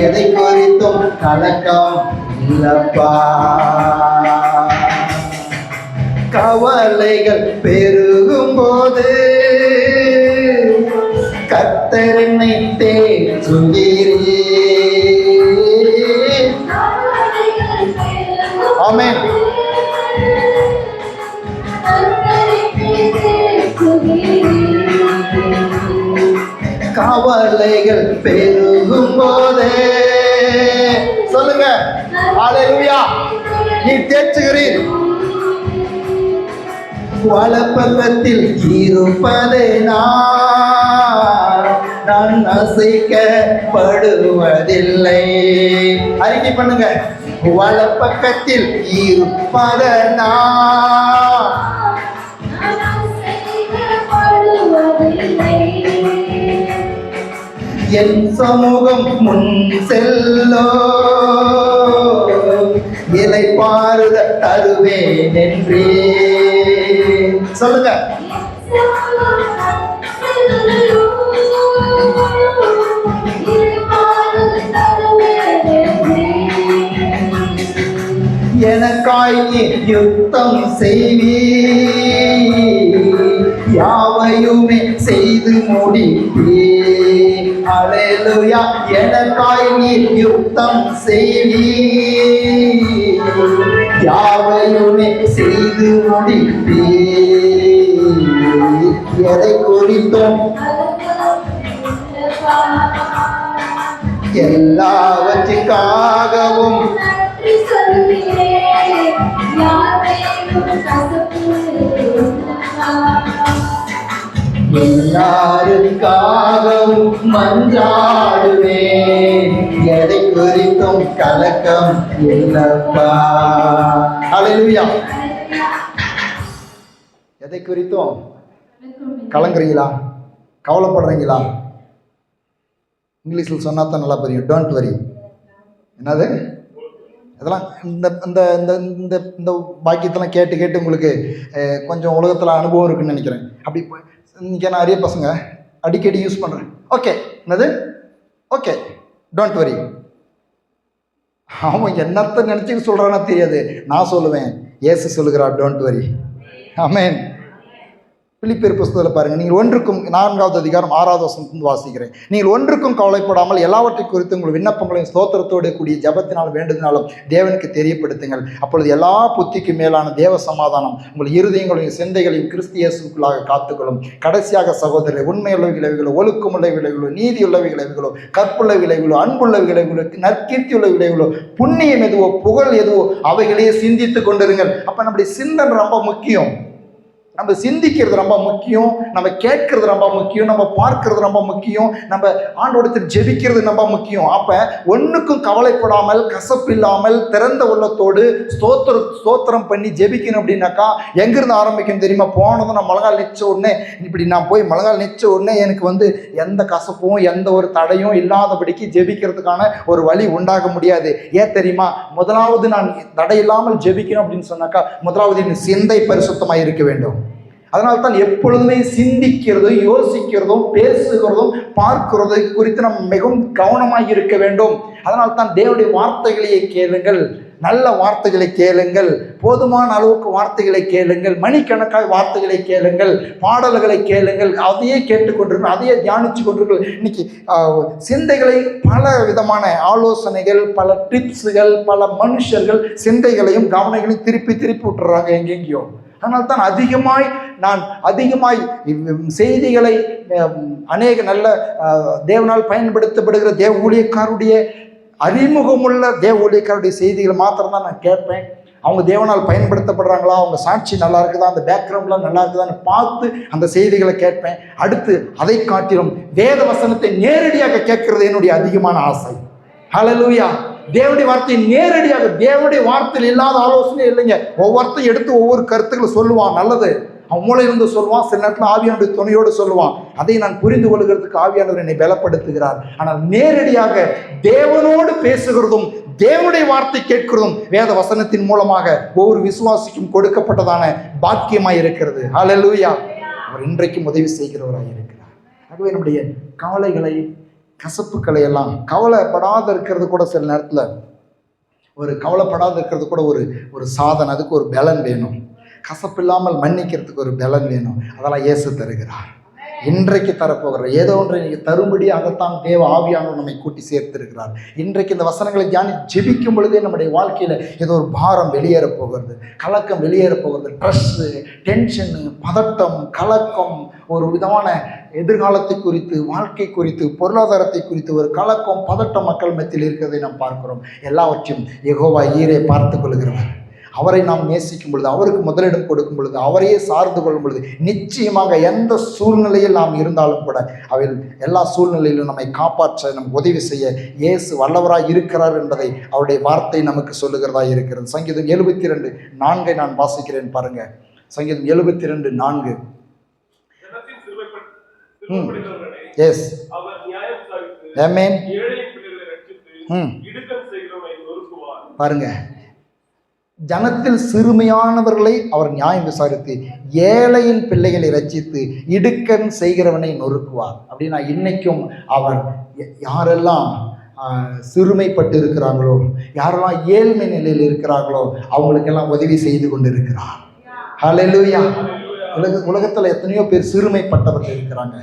எதை குறித்தும் கலக்கம் இல்லப்பா. கவலைகள் பெருகும் போது கர்த்தர் என்னை தேற்றுகிறீர். ஆமென். கவலைகள் பெருகும் போதே சொல்லுங்க, ஹல்லேலூயா, நீர் தேற்றுகிறீர். வலப்பக்கத்தில் இருப்பதே நான் அசைக்கப்படுவதில்லை. அறிக்கை பண்ணுங்க, வலப்பக்கத்தில் இருப்பதே என் சமூகம் முன் செல்லோ, இளைப்பாறுத தருவேன் என்றே. சொல்லுங்க, எனக்காய் யுத்தம் செய்வீர், யாவையுமே செய்து முடிப்பீர். ஹல்லேலூயா. எனக்காய் நீர் யுத்தம் செய்வீர், யாவையுமே செய்து முடிப்பீர். எதை குறித்தும் எல்லாவற்றுக்காகவும் எல்லாருக்காகவும் மன்றாடுவேன், எதை குறித்தும் கலக்கம் இல்லப்பா. ஹல்லேலூயா. எதை குறித்தும் கலங்குறீங்களா? கவலைப்படுறீங்களா? இங்கிலீஷில் சொன்னா தான் நல்லா புரியும். Don't worry. என்னது இதெல்லாம் இந்த இந்த இந்த இந்த இந்த பாக்கியத்தெல்லாம் கேட்டு கேட்டு உங்களுக்கு கொஞ்சம் உலகத்தில் அனுபவம் இருக்குன்னு நினைக்கிறேன். அப்படி இன்றைக்கி நான் நிறைய பசங்க அடிக்கடி யூஸ் பண்ணுறேன். ஓகே, என்னது ஓகே, டோன்ட் வரி. அவன் என்னத்தை நினச்சிக்க சொல்கிறான்னா தெரியாது. நான் சொல்லுவேன், இயேசு சொல்லுகிறார் டோன்ட் வரி. ஆமென். பிலிப்பியர் புஸ்தகத்தில் பாருங்கள், நீங்கள் ஒன்றுக்கும் 4வது அதிகாரம் 6வது வசனத்திலிருந்து வாசிக்கிறேன். நீங்கள் ஒன்றுக்கும் கவலைப்படாமல் எல்லாவற்றை குறித்து உங்கள் விண்ணப்பங்களையும் ஸ்தோத்திரத்தோடு கூடிய ஜபத்தினால் வேண்டுதினாலும் தேவனுக்கு தெரியப்படுத்துங்கள். அப்பொழுது எல்லா புத்திக்கு மேலான தேவ சமாதானம் உங்கள் இருதயங்களையும் சிந்தைகளையும் கிறிஸ்து இயேசுக்குள்ளாக காத்துக்கொள்ளும். கடைசியாக சகோதரர், உண்மையுள்ள விளைவுகளோ, ஒழுக்கமுள்ள விளைவுகளோ, நீதியுள்ள விளைவுகளோ, கற்புள்ள விளைவுகளோ, அன்புள்ள விளைவுகளோ, நற்கீர்த்தியுள்ள விளைவுகளோ, புண்ணியம் எதுவோ, புகழ் எதுவோ அவைகளையே சிந்தித்து கொண்டிருங்கள். அப்போ நம்முடைய சிந்தனை ரொம்ப முக்கியம். நம்ம சிந்திக்கிறது ரொம்ப முக்கியம், நம்ம கேட்கறது ரொம்ப முக்கியம், நம்ம பார்க்கறது ரொம்ப முக்கியம், நம்ம ஆண்டோடத்தில் ஜெபிக்கிறது ரொம்ப முக்கியம். அப்போ ஒன்றுக்கும் கவலைப்படாமல், கசப்பு இல்லாமல், திறந்த உள்ளத்தோடு ஸ்தோத்திரம் பண்ணி ஜெபிக்கணும். அப்படின்னாக்கா எங்கேருந்து ஆரம்பிக்கணும் தெரியுமா? போனதும் நான் முழங்கால் நிச்ச உடனே, இப்படி நான் போய் முழங்கால் நிச்ச உடனே எனக்கு எந்த கசப்பும் எந்த ஒரு தடையும் இல்லாதபடிக்கு ஜெபிக்கிறதுக்கான ஒரு வழி உண்டாக முடியாது. ஏன் தெரியுமா? முதலாவது நான் தடையில்லாமல் ஜெபிக்கணும் அப்படின்னு சொன்னாக்கா, முதலாவது என் சிந்தை பரிசுத்தமாக இருக்க வேண்டும். அதனால்தான் எப்பொழுதுமே சிந்திக்கிறதும், யோசிக்கிறதும், பேசுகிறதும், பார்க்கிறதை குறித்து நம்ம மிகவும் கவனமாக இருக்க வேண்டும். அதனால்தான் தேவனுடைய வார்த்தைகளையே கேளுங்கள், நல்ல வார்த்தைகளை கேளுங்கள், போதுமான அளவுக்கு வார்த்தைகளை கேளுங்கள், மணிக்கணக்காக வார்த்தைகளை கேளுங்கள், பாடல்களை கேளுங்கள், அதையே கேட்டுக்கொண்டிருங்கள், அதையே தியானித்து கொண்டிருங்கள். இன்னைக்கு சிந்தைகளை பல விதமான ஆலோசனைகள், பல டிப்ஸுகள், பல மனுஷர்கள் சிந்தைகளையும் கவனங்களையும் திருப்பி விட்டுறாங்க எங்கெங்கேயோ. அதனால்தான் நான் அதிகமாய் செய்திகளை அநேக நல்ல தேவனால் பயன்படுத்தப்படுகிற தேவ ஊழியக்காருடைய அறிமுகமுள்ள தேவ ஊழியக்காருடைய செய்திகளை மாத்திரம்தான் நான் கேட்பேன். அவங்க தேவனால் பயன்படுத்தப்படுறாங்களா, அவங்க சாட்சி நல்லா இருக்குதா, அந்த பேக்ரவுண்ட்லாம் நல்லா இருக்குதான்னு பார்த்து அந்த செய்திகளை கேட்பேன். அடுத்து அதை காட்டிலும் வேத வசனத்தை நேரடியாக கேட்கறது என்னுடைய அதிகமான ஆசை. ஹல்லேலூயா. தேவனுடைய வார்த்தையை நேரடியாக, தேவனுடைய வார்த்தையில் இல்லாத ஆலோசனை இல்லைங்க. ஒவ்வொருத்தையும் எடுத்து ஒவ்வொரு கருத்துக்களை சொல்லுவான், நல்லது அவன் மூளையிலிருந்து சொல்லுவான், சில நேரத்தில் ஆவியானுடைய துணையோடு சொல்லுவான். அதை நான் புரிந்து கொள்கிறதுக்கு ஆவியானவர் என்னை பலப்படுத்துகிறார். ஆனால் நேரடியாக தேவனோடு பேசுகிறதும், தேவனுடைய வார்த்தை கேட்கிறதும் வேத வசனத்தின் மூலமாக ஒவ்வொரு விசுவாசிக்கும் கொடுக்கப்பட்டதான பாக்கியமாய் இருக்கிறது. ஹல்லேலூயா. அவர் இன்றைக்கும் உதவி செய்கிறவராக இருக்கிறார். ஆகவே நம்முடைய கவலைகளை, கசப்புக்களை எல்லாம், கவலைப்படாத இருக்கிறது கூட சில நேரத்தில் கவலைப்படாத இருக்கிறது கூட ஒரு சாதனை, அதுக்கு ஒரு பலன் வேணும். கசப்பில்லாமல் மன்னிக்கிறதுக்கு ஒரு பலன் வேணும். அதெல்லாம் இயேசு தருகிறார், இன்றைக்கு தரப்போகிற ஏதோ ஒன்றை நீங்கள் தரும்படியாகத்தான் தேவ ஆவியானவர் நம்மை கூட்டி சேர்த்திருக்கிறார். இன்றைக்கு இந்த வசனங்களை ஜெபிக்கும் பொழுதே நம்முடைய வாழ்க்கையில் ஏதோ ஒரு பாரம் வெளியேறப் போகிறது, கலக்கம் வெளியேறப் போகிறது. ஸ்ட்ரெஸ்ஸு, டென்ஷனு, பதட்டம், கலக்கம், ஒரு விதமான எதிர்காலத்தை குறித்து, வாழ்க்கை குறித்து, பொருளாதாரத்தை குறித்து ஒரு கலக்கம், பதட்டம் மக்கள் மத்தியில் இருக்கிறதை நாம் பார்க்கிறோம். எல்லாவற்றையும் யெகோவா ஈரே பார்த்து கொள்கிறவர். அவரை நாம் நேசிக்கும் பொழுது, அவருக்கு முதலிடம் கொடுக்கும் பொழுது, அவரையே சார்ந்து கொள்ளும் பொழுது, நிச்சயமாக எந்த சூழ்நிலையில் நாம் இருந்தாலும் கூட அவையில் எல்லா சூழ்நிலையிலும் நம்மை காப்பாற்ற, நமக்கு உதவி செய்ய இயேசு வல்லவராய் இருக்கிறார் என்பதை அவருடைய வார்த்தை நமக்கு சொல்லுகிறதா இருக்கிறது. சங்கீதம் 72:4 நான் வாசிக்கிறேன் பாருங்க. சங்கீதம் 72:4. எஸ், ஆமென். பாருங்க, ஜனத்தில் சிறுமையானவர்களை அவர் நியாயம் விசாரித்து ஏழையின் பிள்ளைகளை ரட்சித்து இடுக்கன் செய்கிறவனை நொறுக்குவார். அப்படின்னா இன்னைக்கும் அவர் யாரெல்லாம் சிறுமைப்பட்டு இருக்கிறாங்களோ, யாரெல்லாம் ஏழ்மை நிலையில் இருக்கிறார்களோ அவங்களுக்கெல்லாம் உதவி செய்து கொண்டு இருக்கிறார். ஹல்லேலூயா. உலகத்தில் எத்தனையோ பேர் சிறுமைப்பட்டவர்கள் இருக்கிறாங்க,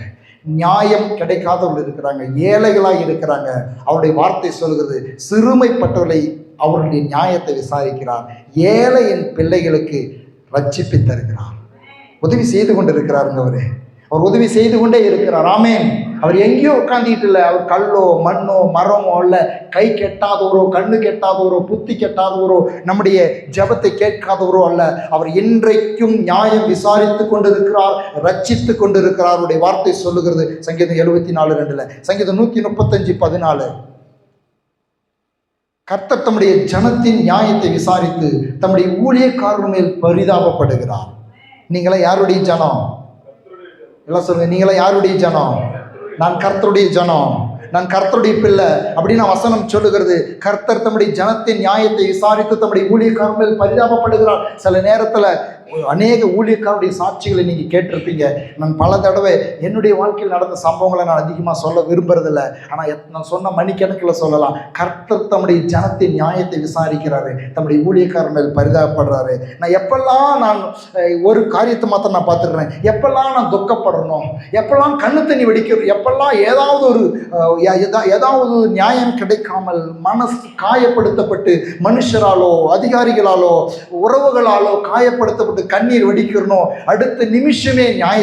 நியாயம் கிடைக்காதவர்கள் இருக்கிறாங்க, ஏழைகளாக இருக்கிறாங்க. அவருடைய வார்த்தை சொல்கிறது, சிறுமைப்பட்டவர்களை அவருடைய நியாயத்தை விசாரிக்கிறார், ஏழையின் பிள்ளைகளுக்கு ரட்சிப்பை தருகிறார். உதவி செய்து கொண்டு இருக்கிறாருங்க. அவர் உதவி செய்து கொண்டே இருக்கிறார். ஆமென். அவர் எங்கேயோ உட்கார்ந்துட்டு இல்லை. அவர் கல்லோ, மண்ணோ, மரமோ அல்ல. கை கெட்டாதவரோ, கண்ணு கெட்டாதவரோ, புத்தி கெட்டாதவரோ, நம்முடைய ஜெபத்தை கேட்காதவரோ அல்ல. அவர் இன்றைக்கும் நியாயம் விசாரித்து கொண்டிருக்கிறார், ரட்சித்து கொண்டிருக்கிறார். அவருடைய வார்த்தை சொல்லுகிறது சங்கீதம் 74:2, சங்கீதம் 135:14. கர்த்தர் தம்முடைய ஜனத்தின் நியாயத்தை விசாரித்து தம்முடைய ஊழியக்காரர் மேல் பரிதாபப்படுகிறார். நீங்களா யாருடைய ஜனம்? எல்லாம் சொல்லுங்க, நீங்களா யாருடைய ஜனம்? நான் கர்த்தருடைய ஜனம், நான் கர்த்தருடைய பிள்ளை அப்படின்னு வசனம் சொல்லுகிறது. கர்த்தர் தம்முடைய ஜனத்தின் நியாயத்தை விசாரித்து தம்முடைய ஊழியக்காரர் மேல் பரிதாபப்படுகிறார். சில நேரத்தில் அநேக ஊழியக்காரருடைய சாட்சிகளை நீங்கள் கேட்டிருப்பீங்க. நான் பல தடவை என்னுடைய வாழ்க்கையில் நடந்த சம்பவங்களை நான் அதிகமாக சொல்ல விரும்புறதில்ல. ஆனால் நான் சொன்ன மணிக்கணக்கில் சொல்லலாம். கர்த்தர் தம்முடைய ஜனத்தின் நியாயத்தை விசாரிக்கிறாரு, தம்முடைய ஊழியக்காரர் மேல் பரிதாபப்படுறாரு. நான் எப்பெல்லாம் ஒரு காரியத்தை மாத்திரம் நான் பார்த்துக்கிறேன். எப்பெல்லாம் நான் துக்கப்படணும், எப்பெல்லாம் கண்ணு தண்ணி வெடிக்கணும், எப்பெல்லாம் ஏதாவது நியாயம் கிடைக்காமல் மனசு காயப்படுத்தப்பட்டு, மனுஷராலோ, அதிகாரிகளாலோ, உறவுகளாலோ காயப்படுத்தப்பட்டு கண்ணீர் வடிக்கிறனோ, அடுத்த நிமிஷமே நியாய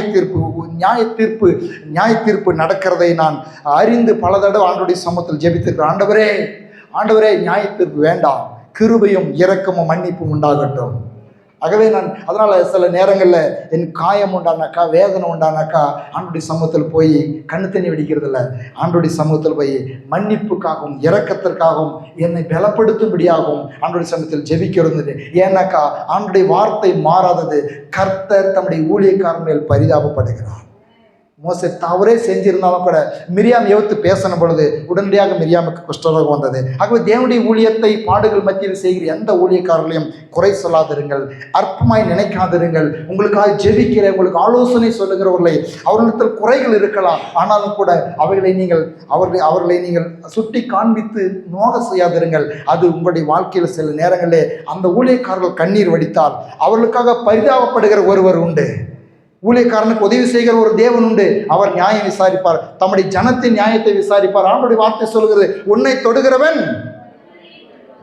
தீர்ப்பு நடக்கிறதை நான் அறிந்து பல தடவை ஆண்டவருடைய சமூகத்தில் ஜெபித்திருக்கிறேன். ஆண்டவரே நியாய தீர்ப்பு வேண்டாம், கிருபையும் இரக்கமும் மன்னிப்பும் உண்டாகட்டும். ஆகவே அதனால் சில நேரங்களில் என் காயம் உண்டானாக்கா, வேதனை உண்டானாக்கா ஆண்டவருடைய சமூகத்தில் போய் கண்ணு தண்ணி வெடிக்கிறதில்ல. ஆண்டவருடைய சமூகத்தில் போய் மன்னிப்புக்காகவும் இரக்கத்திற்காகவும் என்னை பலப்படுத்தும்படியாகவும் ஆண்டவருடைய சமூகத்தில் ஜெபிக்கிறது. ஏன்னாக்கா ஆண்டவருடைய வார்த்தை மாறாதது. கர்த்தர் தம்முடைய ஊழியக்காரர் மேல் பரிதாபப்படுகிறார். மோசே தவறே செஞ்சிருந்தாலும் கூட மிரியாம் எதிர்த்து பேசின பொழுது உடனடியாக மிரியாமுக்கு குஷ்டரோகம் வந்தது. ஆகவே தேவனுடைய ஊழியத்தை பாடுகள் மத்தியில் செய்கிற எந்த ஊழியக்காரர்களையும் குறை சொல்லாதிருங்கள், அற்பமாய் நினைக்காதிருங்கள். உங்களுக்காக ஜெபிக்கிற, உங்களுக்கு ஆலோசனை சொல்லுகிறவர்களை, அவர்களிடத்தில் குறைகள் இருக்கலாம், ஆனாலும் கூட அவர்களை நீங்கள் சுட்டி காண்பித்து நோக செய்யாதிருங்கள். அது உங்களுடைய வாழ்க்கையில் சில நேரங்களிலே அந்த ஊழியக்காரர்கள் கண்ணீர் வடித்தால் அவர்களுக்காக பரிதாபப்படுகிற ஒருவர் உண்டு. ஊழியக்காரனுக்கு உதவி செய்கிற ஒரு தேவன் உண்டு. அவர் நியாயம் விசாரிப்பார், தம்முடைய ஜனத்தின் நியாயத்தை விசாரிப்பார். ஆண்டவருடைய வார்த்தை சொல்கிறது, உன்னை தொடுகிறவன்.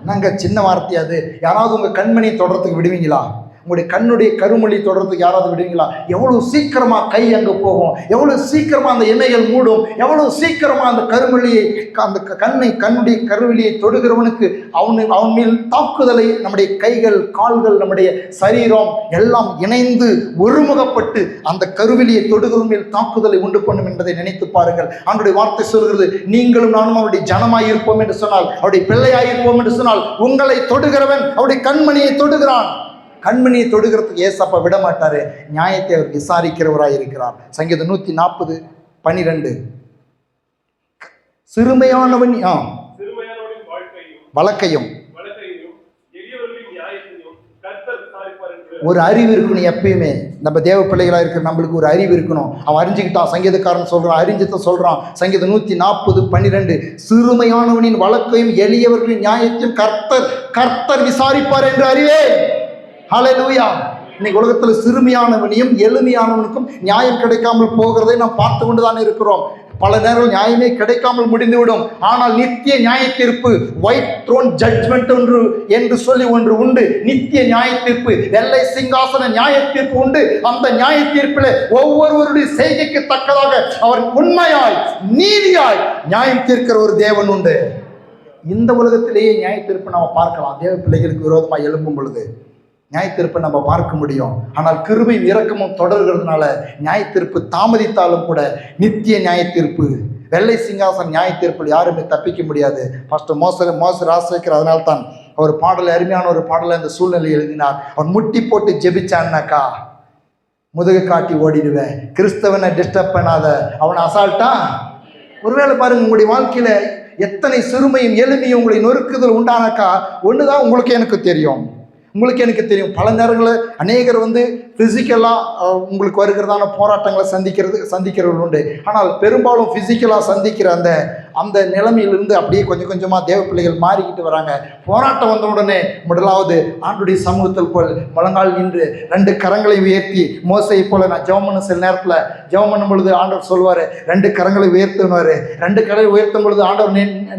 என்னங்க சின்ன வார்த்தை அது? யாராவது உங்க கண்மணியை தொடர்றதுக்கு விடுவீங்களா? உங்களுடைய கண்ணுடைய கருமொழி தொடர்றதுக்கு யாராவது விடுவீங்களா? எவ்வளவு சீக்கிரமா கை அங்கே போகும், எவ்வளவு சீக்கிரமா அந்த எண்ணெய்கள் மூடும், எவ்வளவு சீக்கிரமா அந்த கருமொழியை, அந்த கண்ணுடைய கருவெளியை தொடுகிறவனுக்கு அவன் மேல் தாக்குதலை நம்முடைய கைகள், கால்கள், நம்முடைய சரீரம் எல்லாம் இணைந்து ஒருமுகப்பட்டு அந்த கருவெளியை தொடுகிறவன் மேல் தாக்குதலை உண்டு பண்ணும் என்பதை நினைத்து பாருங்கள். அவனுடைய வார்த்தை சொல்கிறது, நீங்களும் நானும் அவருடைய ஜனமாய் இருப்போம் என்று சொன்னால், அவருடைய பிள்ளையாயிருப்போம் என்று சொன்னால், உங்களை தொடுகிறவன் அவருடைய கண்மணியை தொடுகிறான். கண்மணியை தொடுகிறதுக்கு ஏசப்பா விட மாட்டாரு. நியாயத்தை அவர் விசாரிக்கிறவராய் இருக்கிறார். சங்கீதம் 140:12. சிறுமையானவன் வழக்கையும் ஒரு அறிவு இருக்கணும். எப்பயுமே நம்ம தேவ பிள்ளைகளாக இருக்கிற நம்மளுக்கு ஒரு அறிவு இருக்கணும். அவன் அறிஞ்சுக்கிட்டான். சங்கீதக்காரன் சொல்கிறான், அறிஞ்சத்தை சொல்கிறான். சங்கீதம் 140:12 சிறுமையானவனின் வழக்கையும் எளியவர்களின் நியாயத்தையும் கர்த்தர் விசாரிப்பார் என்று அறிவேன். ஹல்லேலூயா. இன்னைக்கு உலகத்தில் சிறுமியானவனையும் எளிமையானவனுக்கும் நியாயம் கிடைக்காமல் போகிறதை நாம் பார்த்து கொண்டு தான் இருக்கிறோம். பல நேரம் நியாயமே கிடைக்காமல் முடிந்துவிடும். ஆனால் நித்திய நியாய தீர்ப்பு, ஒயிட் த்ரோன் ஜட்ஜ்மெண்ட் என்று சொல்லி ஒன்று உண்டு. நித்திய நியாய தீர்ப்பு, வெள்ளை சிங்காசன நியாய தீர்ப்பு உண்டு. அந்த நியாய தீர்ப்பில் ஒவ்வொருவருடைய செய்கைக்கு தக்கதாக அவர் உண்மையாய் நீதியாய் நியாயம் தீர்க்கிற ஒரு தேவன் உண்டு. இந்த உலகத்திலேயே நியாய தீர்ப்பு நம்ம பார்க்கலாம். தேவ பிள்ளைகளுக்கு விரோதமாக எழும்பும் பொழுது நியாய தீர்ப்பை நம்ம பார்க்க முடியும். ஆனால் கிருபையும் இரக்கமும் தொடர்கிறதுனால நியாய தீர்ப்பு தாமதித்தாலும் கூட நித்திய நியாய தீர்ப்பு, வெள்ளை சிங்காசன் நியாய தீர்ப்பில் யாருமே தப்பிக்க முடியாது. ஃபர்ஸ்ட் மோச ராஜசேகர் அதனால தான் அவர் பாடல், அருமையான ஒரு பாடலை அந்த சூழ்நிலை எழுதினார். அவன் முட்டி போட்டு ஜெபிச்சான்னாக்கா முதுகு காட்டி ஓடிடுவேன். கிறிஸ்தவனை டிஸ்டர்ப் பண்ணாத, அவனை அசால்ட்டா. ஒருவேளை பாருங்க, உங்களுடைய வாழ்க்கையில எத்தனை சிறுமையும் எளிமையும் உங்களை நொறுக்குதல் உண்டானாக்கா ஒண்ணுதான் உங்களுக்கு எனக்கு தெரியும். பல நேரங்களில் அநேகர் ஃபிசிக்கலாக உங்களுக்கு வருகிறதான போராட்டங்களை சந்திக்கிறவர்கள் உண்டு. ஆனால் பெரும்பாலும் ஃபிசிக்கலாக சந்திக்கிற அந்த நிலைமையிலிருந்து அப்படியே கொஞ்சம் கொஞ்சமாக தேவ பிள்ளைகள் மாறிக்கிட்டு வராங்க. போராட்டம் வந்த உடனே முதலாவது ஆண்டுடைய சமூகத்தில் போல் முழங்கால் நின்று 2 கரங்களை உயர்த்தி, மோசையை போல நான் ஜெபம் பண்ண சில நேரத்தில் ஜெபம் பண்ணும் பொழுது ஆண்டவர் சொல்வார் 2 கரங்களை உயர்த்துவார். 2 கரங்களை உயர்த்தும் பொழுது ஆண்டவர்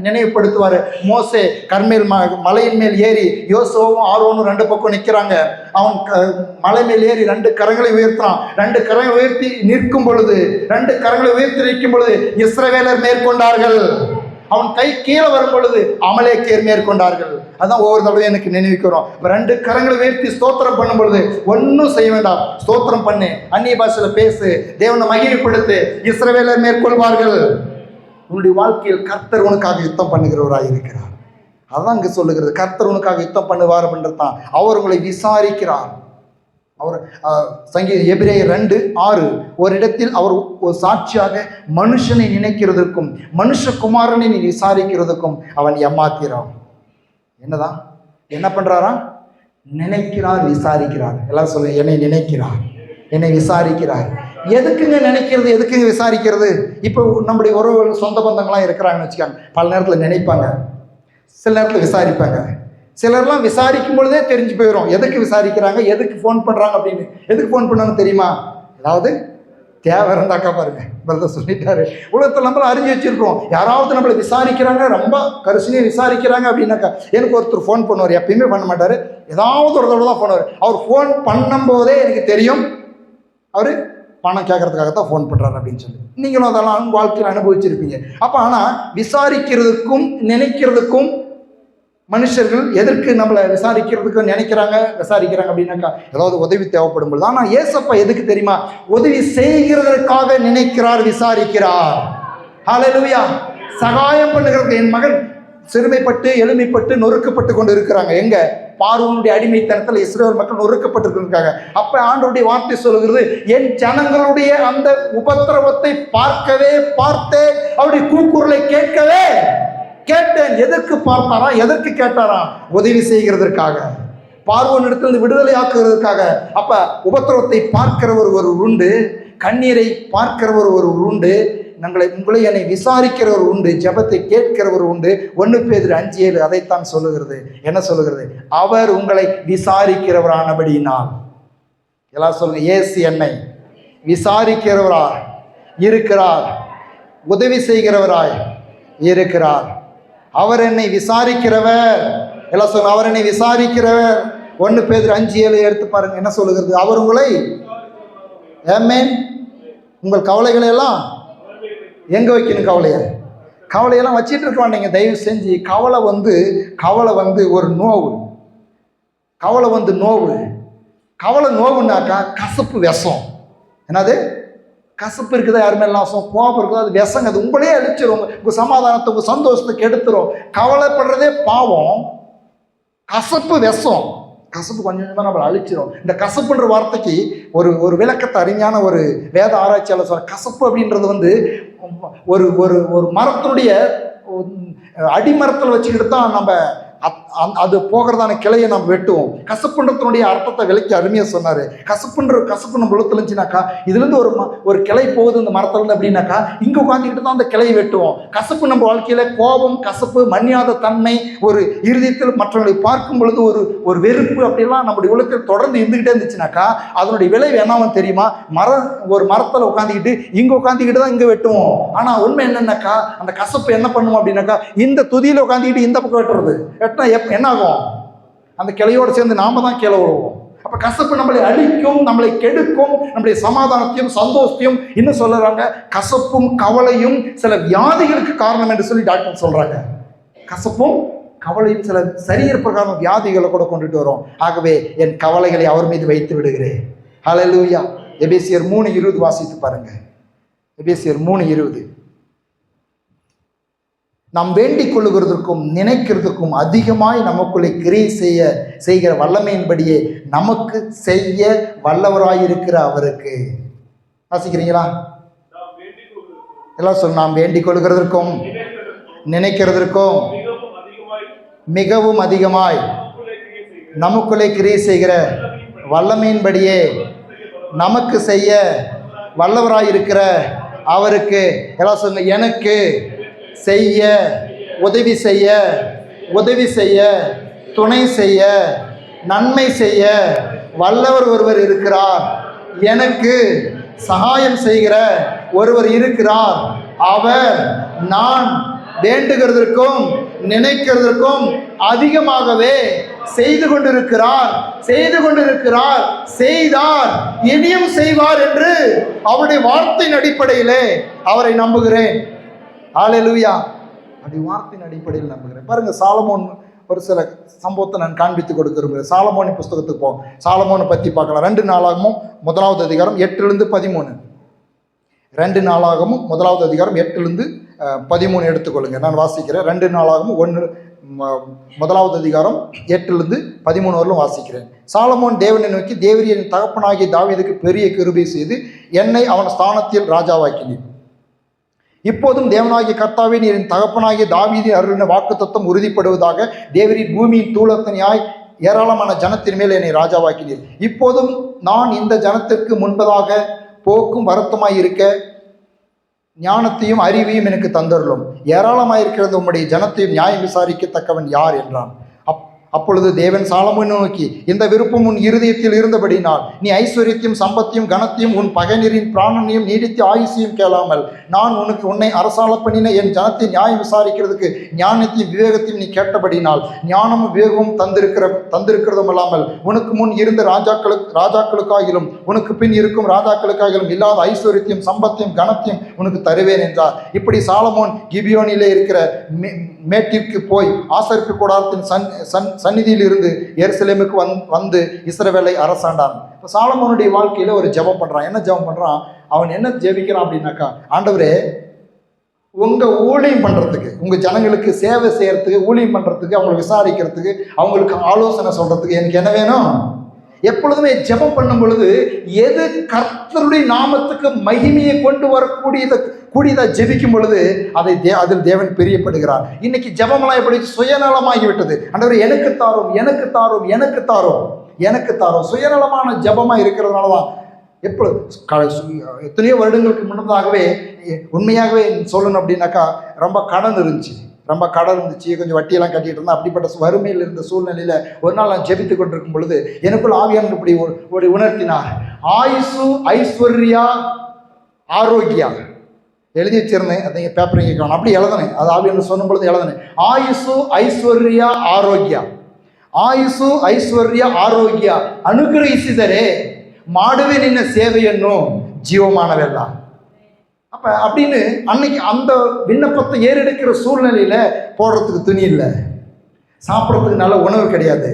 நினைவுபடுத்துவார். மோசே கர்மேல் மலையின் மேல் ஏறி யோசுவாவும் ஆரோனும் 2 பக்கம் நிற்கிறாங்க. அவன் மலை மேல் ஏறி 2 கரங்களை உயர்த்தான். 2 கரங்களை உயர்த்தி நிற்கும் பொழுது, 2 கரங்களை உயர்த்தி நிற்கும் பொழுது இஸ்ரவேலர் மேற்கொண்டார்கள். அவன் கை கீழே வரும் பொழுது அமலேக்கியர் மேற்கொண்டார்கள். அதான் ஒவ்வொரு தடவையும் எனக்கு நினைவுக்கிறோம். 2 கரங்களை உயர்த்தி ஸ்தோத்திரம் பண்ணும் பொழுது ஒன்றும் செய்ய வேண்டாம், ஸ்தோத்திரம் பண்ணு, அந்நிய பாஷையில பேசு, தேவனை மகிமைப்படுத்து, இஸ்ரவேலர் மேற்கொள்வார்கள். உன்னுடைய வாழ்க்கையில் கர்த்தர் உனக்காக யுத்தம் பண்ணுகிறவராக இருக்கிறார். அதான் இங்கே சொல்லுகிறது, கர்த்தர் உனக்காக யுத்தம் பண்ணுவார் அப்படின்றது தான். அவர் உங்களை விசாரிக்கிறார். அவர் எபிரேயர் 2:6 ஒரு இடத்தில் அவர் ஒரு சாட்சியாக மனுஷனை நினைக்கிறதுக்கும் மனுஷகுமாரனை நீ விசாரிக்கிறதுக்கும் அவன் ஏமாத்திறான். என்னதான் என்ன பண்றாரா? நினைக்கிறார், விசாரிக்கிறார். எல்லாம் சொல்லுங்க, என்னை நினைக்கிறார், என்னை விசாரிக்கிறார். எதுக்குங்க நினைக்கிறது, எதுக்குங்க விசாரிக்கிறது? இப்போ நம்முடைய உறவுகள் சொந்த பந்தங்கள்லாம் இருக்கிறாங்கன்னு வச்சுக்காங்க. பல நேரத்தில் நினைப்பாங்க, சில நேரத்தில் விசாரிப்பாங்க. சிலர்லாம் விசாரிக்கும் பொழுதே தெரிஞ்சு போயிடும் எதுக்கு விசாரிக்கிறாங்க, எதுக்கு ஃபோன் பண்ணுறாங்க அப்படின்னு. எதுக்கு ஃபோன் பண்ணாங்க தெரியுமா? ஏதாவது தேவை இருந்தாக்கா பாருங்க, பிரதர் சொல்லிட்டாரு. உலகத்தில் நம்மள அறிஞ்சு வச்சிருக்கோம், யாராவது நம்மளை விசாரிக்கிறாங்க, ரொம்ப கரிசனையாக விசாரிக்கிறாங்க அப்படின்னாக்கா. எனக்கு ஒருத்தர் ஃபோன் பண்ணுவார், எப்பயுமே பண்ண மாட்டார், ஏதாவது ஒரு தடவை தான் பண்ணுவார். அவர் ஃபோன் பண்ணும்போதே எனக்கு தெரியும் அவர் பணம் கேட்கறதுக்காக தான் ஃபோன் பண்ணுறாரு அப்படின்னு சொல்லி. நீங்களும் அதெல்லாம் வாழ்க்கையில் அனுபவிச்சிருப்பீங்க. அப்போ ஆனால் விசாரிக்கிறதுக்கும் நினைக்கிறதுக்கும் மனுஷர்கள் எதற்கு நம்மளை விசாரிக்கிறதுக்கு விசாரிக்கிறாங்க அப்படின்னாக்கா ஏதாவது உதவி தேவைப்படும் பொழுது. ஆனால் ஏசப்பா எதுக்கு தெரியுமா? உதவி செய்கிறதற்காக நினைக்கிறார், விசாரிக்கிறார். ஹல்லேலூயா. சகாயம் பண்ணுகிறதுக்கு. என் மகன் சிறுமைப்பட்டு எளிமைப்பட்டு நொறுக்கப்பட்டு கொண்டு இருக்கிறாங்க. எங்க? பார்வோனுடைய அடிமைத்தனத்தில் இஸ்ரவேல் மக்கள் நொறுக்கப்பட்டு இருக்காங்க. அப்ப ஆண்டவருடைய வார்த்தை சொல்லுகிறது, என் ஜனங்களுடைய அந்த உபத்திரவத்தை பார்த்தேன், அவருடைய கூக்குரலை கேட்டேன். எதற்கு பார்த்தாரா? எதற்கு கேட்டாரா? உதவி செய்கிறதற்காக, பார்வோன் இடத்திலிருந்து விடுதலை ஆக்குகிறதுக்காக. அப்ப உபத்திரவத்தை பார்க்கிறவர் ஒரு உண்டு, கண்ணீரை பார்க்கிறவர் ஒரு உண்டு, உங்களை என்னை விசாரிக்கிறவர் உண்டு, ஜெபத்தை கேட்கிறவர் உண்டு. 1 பேதுரு 5:7 அதைத்தான் சொல்லுகிறது. என்ன சொல்லுகிறது? அவர் உங்களை விசாரிக்கிறவரானபடியினால். எல்லாம் சொல்லுங்க, இயேசு என்னை விசாரிக்கிறவராய் இருக்கிறார், உதவி செய்கிறவராய் இருக்கிறார். அவர் என்னை விசாரிக்கிறவர். எல்லாம் சொல்லுங்க, அவர் என்னை விசாரிக்கிறவர். 1 பேதுரு 5:7 எடுத்து பாருங்க, என்ன சொல்லுகிறது? அவர் உங்களை, ஆமென், உங்கள் கவலைகளை எல்லாம் எங்க வைக்கணும்? கவலையெல்லாம் வச்சிட்டு இருக்க மாட்டீங்க தயவு செஞ்சு. கவலை ஒரு நோவு. கவலை நோவுனாக்கா கசப்பு, விஷம். என்னது? கசப்பு இருக்குதா யாருமே எல்லாம், கோபம் இருக்குதா, அது விஷங்க. அது உங்களே அழிச்சிடும், உங்க சமாதானத்தை, உங்க சந்தோஷத்தை கெடுத்துரும். கவலைப்படுறதே பாவம், கசப்பு விஷம். கசப்பு கொஞ்சம் கொஞ்சமாக நம்மளை அழிச்சிடும். இந்த கசப்புன்ற வார்த்தைக்கு ஒரு விளக்கத்தை அருமையான ஒரு வேத ஆராய்ச்சியாளர் சொல்ற. கசப்பு அப்படின்றது ஒரு ஒரு மரத்தினுடைய அடிமரத்தில் வச்சுக்கிட்டு தான் நம்ம அது போகிறதான கிளையை நம்ம வெட்டுவோம். கசப்புன்றத்தினுடைய அர்த்தத்தை விலைக்கு அருமையாக சொன்னார். கசப்பு நம்ம உளுத்துல இருந்துச்சுனாக்கா, இதுலேருந்து ஒரு கிளை போகுது இந்த மரத்துலேருந்து அப்படின்னாக்கா, இங்கே உட்காந்துக்கிட்டு தான் அந்த கிளையை வெட்டுவோம். கசப்பு நம்ம வாழ்க்கையில் கோபம், கசப்பு, மன்னியாத தன்மை, ஒரு இறுதியத்தில் மற்றவர்களை பார்க்கும் பொழுது ஒரு வெறுப்பு அப்படிலாம் நம்முடைய உலகத்தில் தொடர்ந்து இருந்துக்கிட்டே இருந்துச்சுனாக்கா, அதனுடைய விளைவு என்னவோ தெரியுமா? ஒரு மரத்தில் உட்காந்துக்கிட்டு இங்கே உட்காந்துக்கிட்டு தான் இங்கே வெட்டுவோம். ஆனால் உண்மை என்னன்னாக்கா, அந்த கசப்பு என்ன பண்ணுவோம் அப்படின்னாக்கா, இந்த துதியில் உட்காந்துக்கிட்டு இந்த பக்கம் வெட்டுறது. வெட்டினா என்ன ஆகும்? அந்த கிளையோடு சேர்ந்து நாம தான் கீழே விழுவோம். அப்ப கசப்பு நம்மளை அழிக்கும், நம்மளை கெடுக்கும், நம்முடைய சமாதானத்தையும் சந்தோஷத்தையும். இன்னும் சொல்றாங்க, கசப்பும் கவலையும் சில வியாதிகளுக்கு காரணம் என்று சொல்லி டாக்டர் சொல்றாங்க. கசப்பும் கவலையும் சில சரீர பிரகாரம் வியாதிகளை கூட கொண்டுட்டு வரும். ஆகவே என் கவலைகளை அவர் மீது வைத்து விடுகிறேன். ஹல்லேலூயா. எபேசியர் 3:20 வாசித்து பாருங்க. எபேசியர் 3:20. நாம் வேண்டிக் கொள்ளுகிறதற்கும் நினைக்கிறதுக்கும் அதிகமாய் நமக்குள்ளே கிரியை செய்கிற வல்லமையின்படியே நமக்கு செய்ய வல்லவராயிருக்கிற அவருக்கு. வாசிக்கிறீங்களா? எல்லாம் சொல்ல, நாம் வேண்டிக் கொள்ளுகிறதற்கும் நினைக்கிறதற்கும் மிகவும் அதிகமாய் நமக்குள்ளே கிரியை செய்கிற வல்லமையின்படியே நமக்கு செய்ய வல்லவராயிருக்கிற அவருக்கு. எல்லாம் சொல்லுங்க, எனக்கு செய்ய, உதவி செய்ய, துணை செய்ய, நன்மை செய்ய வல்லவர் ஒருவர் இருக்கிறார். எனக்கு சகாயம் செய்கிற ஒருவர் இருக்கிறார். அவர் நான் வேண்டுகிறதற்கும் நினைக்கிறதற்கும் அதிகமாகவே செய்து கொண்டிருக்கிறார், செய்தார், இனியும் செய்வார் என்று அவருடைய வார்த்தையின் அடிப்படையிலே அவரை நம்புகிறேன். ஹல்லேலூயா. அப்படி வார்த்தையின் அடிப்படையில் நம்புகிறேன். பாருங்க, சாலமோன் ஒரு சில சம்பவத்தை நான் காண்பித்து கொடுக்க விரும்புகிறேன். சாலமோனின் புஸ்தகத்துக்கு போவோம். சாலமோனை பற்றி பார்க்கலாம். 2 நாளாகமும் 1வது அதிகாரம் 8-13. 2 நாளாகமும் 1வது அதிகாரம் 8-13 எடுத்துக்கொள்ளுங்க. நான் வாசிக்கிறேன். 2 நாளாகமும் 1வது அதிகாரம் 8-13 வரலும் வாசிக்கிறேன். சாலமோன் தேவனை நோக்கி, தேவரீர் என் தகப்பனாகிய தாவீதுக்கு பெரிய கிருபை செய்து என்னை அவன் ஸ்தானத்தில் ராஜாவாக்கினீர். இப்போதும் தேவனாகிய கர்த்தாவே, நீர் என் தகப்பனாகிய தாவீதின் அருளின வாக்குத்தத்தம் உறுதிப்படுவதாக. தேவரீர் பூமியின் தூளத்தனையாய் ஏராளமான ஜனத்தின் மேல் என்னை ராஜாவாக்கினீர். இப்போதும் நான் இந்த ஜனத்திற்கு முன்பதாக போக்கும் வருத்தமாய் இருக்க ஞானத்தையும் அறிவையும் எனக்கு தந்தருளும். ஏராளமாயிருக்கிறது உம்முடைய ஜனத்தையும் நியாயம் விசாரிக்கத்தக்கவன் யார் என்றான். அப்பொழுது தேவன் சாலமோனை நோக்கி, இந்த விருப்பம் உன் இருதயத்தில் இருந்தபடினால் நீ ஐஸ்வர்யத்தையும் சம்பத்தையும் கனத்தையும் உன் பகைஞரின் பிராணனையும் நீடித்த ஆயுசையும் கேளாமல் நான் உன்னை அரசாள பண்ணின என் ஜனத்தை நியாயம் விசாரிக்கிறதுக்கு ஞானத்தையும் விவேகத்தையும் நீ கேட்டபடினால் ஞானமும் விவேகமும் தந்திருக்கிறதும் இல்லாமல் உனக்கு முன் இருந்த ராஜாக்களுக்காகிலும் உனக்கு பின் இருக்கும் ராஜாக்களுக்காகிலும் இல்லாத ஐஸ்வர்யத்தையும் சம்பத்தையும் கனத்தையும் உனக்கு தருவேன் என்றார். இப்படி சாலமோன் கிபியோனிலே இருக்கிற மேட்டிற்கு போய் ஆசரிப்பு கூடாரத்தின் சந்நிதியில் இருந்து எருசலேமுக்கு வந்து இஸ்ரவேலை அரசாண்டான். இப்போ சாலமோனுடைய வாழ்க்கையில ஒரு ஜெபம் பண்றான். என்ன ஜெபம் பண்றான்? அவன் என்ன ஜெபிக்கிறான் அப்படின்னாக்கா, ஆண்டவரே, உங்க ஊழியம் பண்றதுக்கு, உங்க ஜனங்களுக்கு சேவை செய்யறதுக்கு, ஊழியம் பண்றதுக்கு, அவங்களை விசாரிக்கிறதுக்கு, அவங்களுக்கு ஆலோசனை சொல்றதுக்கு எனக்கு என்ன வேணும்? எப்பொழுதுமே ஜெபம் பண்ணும் பொழுது எது கர்த்தருடைய நாமத்துக்கு மகிமையை கொண்டு வரக்கூடியதை ஜெபிக்கும் பொழுது அதில் தேவன் பிரியப்படுகிறார். இன்னைக்கு ஜெபமெல்லாம் எப்படி சுயநலமாகிவிட்டது. ஆண்டவரே, எனக்கு தாரும், எனக்கு தாரும், எனக்கு தாரும், எனக்கு தாரும். சுயநலமான ஜெபமா இருக்கிறதுனால தான் எத்தனையோ வருடங்களுக்கு முன்னதாகவே உண்மையாகவே சொல்லணும் அப்படின்னாக்கா, ரொம்ப கடன் இருந்துச்சு, கொஞ்சம் வட்டியெல்லாம் கட்டிட்டு இருந்தா. அப்படிப்பட்ட வறுமையில் இருந்த சூழ்நிலையில ஒரு நாள் நான் ஜெபித்து கொண்டிருக்கும் பொழுது எனக்குள்ள ஆவியானவர் இப்படி ஒரு உணர்த்தினார். ஆயுசு ஐஸ்வர்யா ஆரோக்கியா எழுதி வச்சிருந்தேன். அதை பேப்பர் இங்கே காணும், அப்படி எழுதினேன். அது ஆவியானவர் சொல்லும் பொழுது எழுதினேன். ஆயுசு ஐஸ்வர்யா ஆரோக்கியா, ஆயுசு ஐஸ்வர்யா ஆரோக்கியா ಅನುಗ್ರಹಿಸಿದರೆ ಮಾಡುವೆ ನಿನ್ನ ಸೇವೆಯನ್ನು ಜೀವಮಾನವೆಲ್ಲ. அப்போ அப்படின்னு அன்னைக்கு அந்த விண்ணப்பத்தை ஏறெடுக்கிற சூழ்நிலையில போடுறதுக்கு துணி இல்லை, சாப்பிட்றதுக்கு நல்ல உணவு கிடையாது,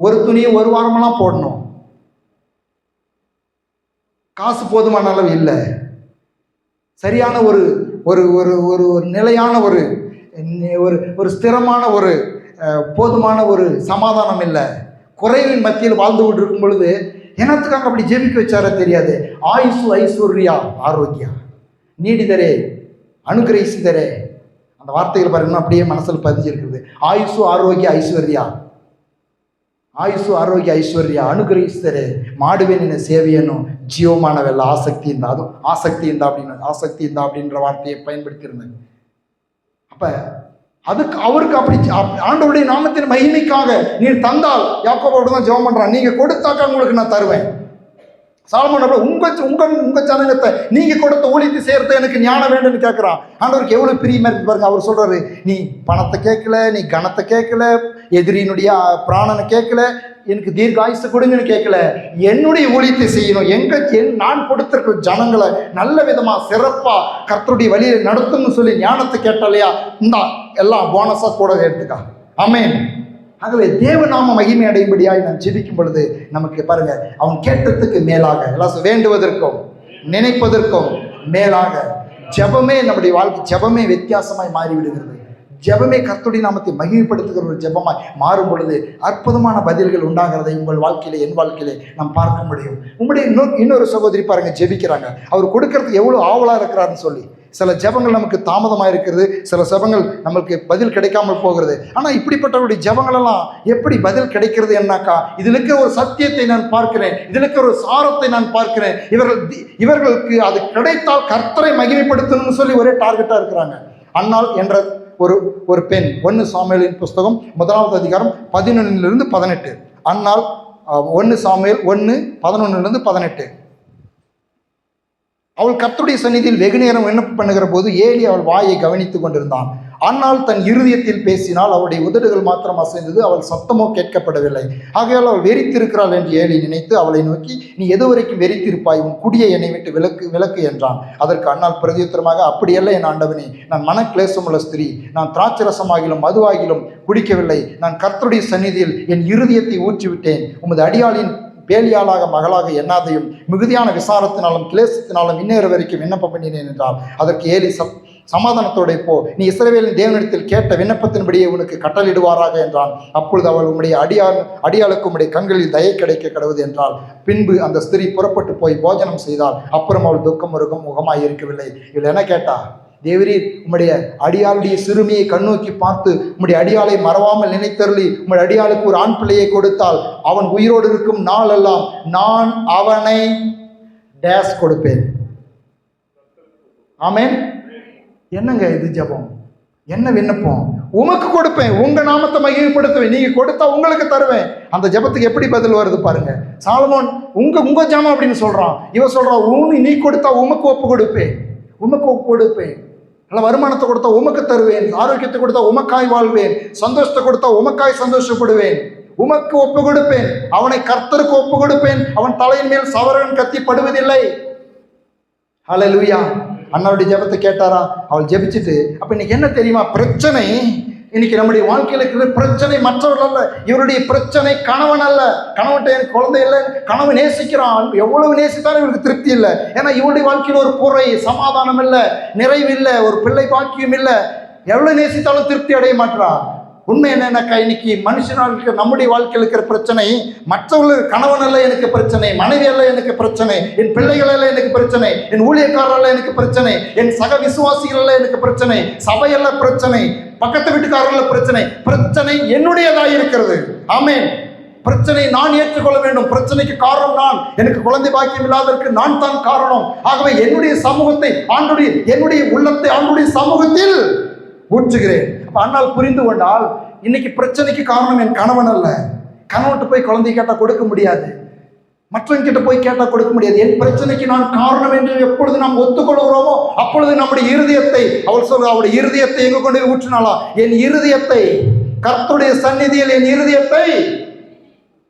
ஒரு துணியை ஒரு வாரமெல்லாம் போடணும், காசு போதுமான அளவு இல்லை, சரியான ஒரு ஒரு ஒரு ஒரு நிலையான ஒரு ஸ்திரமான போதுமான ஒரு சமாதானம் இல்லை, குறைவின் மத்தியில் வாழ்ந்து கொண்டு இருக்கும் பொழுது என்னத்துக்காக அப்படி ஜெபிக்க வச்சார தெரியாது. ஆயுசு ஐஸ்வர்யா ஆரோக்கியா ನೀಡಿದರೆ ಅನುಗ್ರಹಿಸಿದರೆ அந்த வார்த்தைகள் பாருங்க அப்படியே மனசில் பதிஞ்சிருக்குது. ஆயுசு ஆரோக்கிய ஐஸ்வர்யா, ಆಯುಸ್ಸು ಆರೋಗ್ಯ ಐಶ್ವರ್ಯ ಅನುಗ್ರಹಿಸಿದರೆ ಮಾಡುವೆ ನಿನ್ನ ಸೇವೆಯನ್ನು ಜೀವಮಾನವೆಲ್ಲ ಆಸಕ್ತಿಯಿಂದ, ಅದು ஆசக்திಯಿಂದ அப்படின்ற வார்த்தையை பயன்படுத்தியிருந்தேன். அப்போ அதுக்கு அவருக்கு அப்படி ஆண்டவருடைய நாமத்தின் மகிமைக்காக நீர் தந்தால், யாக்கோபோடு தான் ஜெபம் பண்ணுறான், நீங்கள் கொடுத்தாக்கா உங்களுக்கு நான் தருவேன். சாலமோன் உங்க ஜனங்கத்தை நீங்க கொடுத்த ஊழியத்தை செய்யறது எனக்கு ஞானம் வேண்டும்னு கேட்கிறான். ஆண்டவருக்கு எவ்வளவு பிரியமா இருக்கு பாருங்க. அவர் சொல்றாரு, நீ பணத்தை கேட்கல, நீ கணத்தை கேட்கல, எதிரியினுடைய பிராணனை கேட்கல, எனக்கு தீர்காயுசு கொடுங்கன்னு கேட்கல, என்னுடைய ஊழியத்தை செய்யணும், நான் கொடுத்திருக்கிற ஜனங்களை நல்ல விதமா சிறப்பா கர்த்தருடைய வழியை நடத்தும்னு சொல்லி ஞானத்தை கேட்டாலையா, இந்த எல்லாம் போனஸா கூட எடுத்துக்கா. ஆமென். ஆகவே தேவநாம மகிமை அடையும்படியாய் நாம் ஜெபிக்கும் பொழுது நமக்கு பாருங்க, அவன் கேட்டதுக்கு மேலாக எல்லாம் வேண்டுவதற்கும் நினைப்பதற்கும் மேலாக ஜெபமே நம்முடைய வாழ்க்கை, ஜெபமே வித்தியாசமாய் மாறிவிடுகிறது. ஜெபமே கர்த்தருடைய நாமத்தை மகிமைப்படுத்துகிற ஒரு ஜெபமாய் மாறும் பொழுது அற்புதமான பதில்கள் உண்டாகிறதை உங்கள் வாழ்க்கையிலே, என் வாழ்க்கையிலே நாம் பார்க்க முடியும். உங்களுடைய இன்னொரு சகோதரி பாருங்க, ஜெபிக்கிறாங்க, அவர் கொடுக்கறதுக்கு எவ்வளோ ஆவலாக இருக்கிறாருன்னு சொல்லி. சில ஜெபங்கள் நமக்கு தாமதமாக இருக்கிறது, சில ஜெபங்கள் நம்மளுக்கு பதில் கிடைக்காமல் போகிறது. ஆனால் இப்படிப்பட்டவருடைய ஜெபங்களெல்லாம் எப்படி பதில் கிடைக்கிறது என்னாக்கா, இதில் இருக்கிற ஒரு சத்தியத்தை நான் பார்க்கிறேன், இதில் இருக்கிற ஒரு சாரத்தை நான் பார்க்கிறேன். இவர்களுக்கு அது கிடைத்தால் கர்த்தரை மகிமைப்படுத்தணும்னு சொல்லி ஒரே டார்கெட்டாக இருக்கிறாங்க. அன்னாள் என்ற ஒரு பெண், 1 சாமுவேலின் புஸ்தகம் 1வது அதிகாரம் 11-18. அன்னாள் 1 சாமுவேல் 1:11-18. அவள் கர்த்தருடைய சந்நிதியில் வெகு நேரம் விண்ணப்பம் பண்ணுகிற போது ஏலி அவள் வாயை கவனித்துக் கொண்டிருந்தான். ஆனால் தன் இருதயத்தில் பேசினால் அவளுடைய உதடுகள் மாத்திரம் அசைந்தது, அவள் சத்தமோ கேட்கப்படவில்லை. ஆகையால் அவள் வெறித்திருக்கிறாள் என்று ஏலி நினைத்து அவளை நோக்கி, நீ எதுவரைக்கும் வெறித்திருப்பாய், உன் குடியை என்னை விட்டு விலக்கு என்றான். அதற்கு அன்னாள் பிரதியுத்தரமாக, அப்படியல்ல என் ஆண்டவனே, நான் மனக்லேசமுள்ள ஸ்திரீ, நான் திராட்சரசமாகிலும் மதுவாகிலும் குடிக்கவில்லை. நான் கர்த்தருடைய சந்நிதியில் என் இருதயத்தை ஊற்றிவிட்டேன். உமது அடியாளின் பேலியாளாக மகளாக எண்ணாதையும் மிகுதியான விசாரத்தினாலும் கிளேசத்தினாலும் இன்னொரு வரைக்கும் விண்ணப்பம் பண்ணினேன் என்றால். அதற்கு ஏலி சமாதானத்தோட போ, நீ இஸ்ரவேலின் தேவனிடத்தில் கேட்ட விண்ணப்பத்தின்படியே உனக்கு கட்டளிடுவாராக என்றான். அப்பொழுது அவள், உம்முடைய அடியாளுக்கு உம்முடைய கண்களில் தயை கிடைக்க கடவுது என்றாள். பின்பு அந்த ஸ்திரீ புறப்பட்டு போய் போஜனம் செய்தாள். அப்புறம் அவள் துக்கம் முகமாய் இருக்கவில்லை. இவள் என்ன கேட்டா, தேவரீர் உம்முடைய அடியாளுடைய சிறுமியை கண்ணோக்கி பார்த்து உம்முடைய அடியாளை மறவாமல் நினைத்தருளி உம்முடைய அடியாளுக்கு ஒரு ஆண் பிள்ளையை கொடுத்தால் அவன் உயிரோடு இருக்கும் நாள் எல்லாம் நான் அவனை டேஸ் கொடுப்பேன். ஆமென். என்னங்க இது ஜெபம், என்ன விண்ணப்பம்? உமக்கு கொடுப்பேன், உங்க நாமத்தை மகிமைப்படுத்துவேன், நீங்க கொடுத்தா உங்களுக்கு தருவேன். அந்த ஜெபத்துக்கு எப்படி பதில் வருது பாருங்க. சாலமோன் உங்க ஜெபம் அப்படின்னு சொல்றான், இவன் சொல்றான், நீ கொடுத்தா உமக்கு ஒப்பு கொடுப்பேன், உமக்கு ஒப்பு கொடுப்பேன், நல்ல வருமானத்தை கொடுத்தா உமக்கு தருவேன், ஆரோக்கியத்தை கொடுத்தா உமக்காய் வாழ்வேன், சந்தோஷத்தை கொடுத்தா உமக்காய் சந்தோஷப்படுவேன், உமக்கு ஒப்பு கொடுப்பேன், அவனை கர்த்தருக்கு ஒப்பு கொடுப்பேன், அவன் தலையின் மேல் சவரன் கத்தி படுவதில்லை. ஹல்லேலூயா. அண்ணாவுடைய ஜெபத்தை கேட்டாரா? அவள் ஜெபிச்சுட்டு, அப்ப இன்னைக்கு என்ன தெரியுமா பிரச்சனை? இன்னைக்கு நம்முடைய வாழ்க்கையில் இருக்கிற பிரச்சனை மற்றவர்கள் அல்ல, இவருடைய பிரச்சனை கணவன் அல்ல. கணவன்கிட்ட எனக்கு குழந்தை இல்லை, கணவன் நேசிக்கிறான், எவ்வளவு நேசித்தாலும் இவருக்கு திருப்தி இல்லை. ஏன்னா இவருடைய வாழ்க்கையில் ஒரு குறை, சமாதானம் இல்லை, நிறைவு இல்லை, ஒரு பிள்ளை பாக்கியம் இல்லை, எவ்வளவு நேசித்தாலும் திருப்தி அடைய மாட்டான். உண்மை என்னன்னாக்கா, இன்னைக்கு மனுஷனாக நம்முடைய வாழ்க்கையில் இருக்கிற பிரச்சனை மற்றவர்கள், கணவன் அல்ல எனக்கு பிரச்சனை, மனைவி அல்ல எனக்கு பிரச்சனை, என் பிள்ளைகள் அல்ல எனக்கு பிரச்சனை, என் ஊழியக்காரர் எனக்கு பிரச்சனை, என் சக விசுவாசிகள் எனக்கு பிரச்சனை, சபையல்ல பிரச்சனை, பக்கத்து வீட்டுக்காரர்கள் பிரச்சனை என்னுடையதாக இருக்கிறது. ஆமென். பிரச்சனை நான் ஏற்றுக்கொள்ள வேண்டும். பிரச்சனைக்கு காரணம் நான், எனக்கு குழந்தை பாக்கியம் இல்லாததற்கு நான் தான் காரணம். ஆகவே என்னுடைய சமூகத்தை என்னுடைய உள்ளத்தை ஆண்டுடைய சமூகத்தில் ஊற்றுகிறேன். அப்ப அண்ணால் புரிந்து கொண்டால், இன்னைக்கு பிரச்சனைக்கு காரணம் என் கணவன் அல்ல. கணவன்கிட்ட போய் குழந்தை கேட்டா கொடுக்க முடியாது, மற்றவங்க கிட்ட போய் கேட்டா கொடுக்க முடியாது. என் பிரச்சனைக்கு நான் காரணம் என்று எப்பொழுது நாம் ஒத்துக்கொள்கிறோமோ அப்பொழுது நம்முடைய இருதயத்தை, அவள் சொல்ற, அவருடைய இருதயத்தை எங்க கொண்டு போய் ஊற்றினாலா? என் இருதயத்தை கர்த்தருடைய சந்நிதியில், என் இருதயத்தை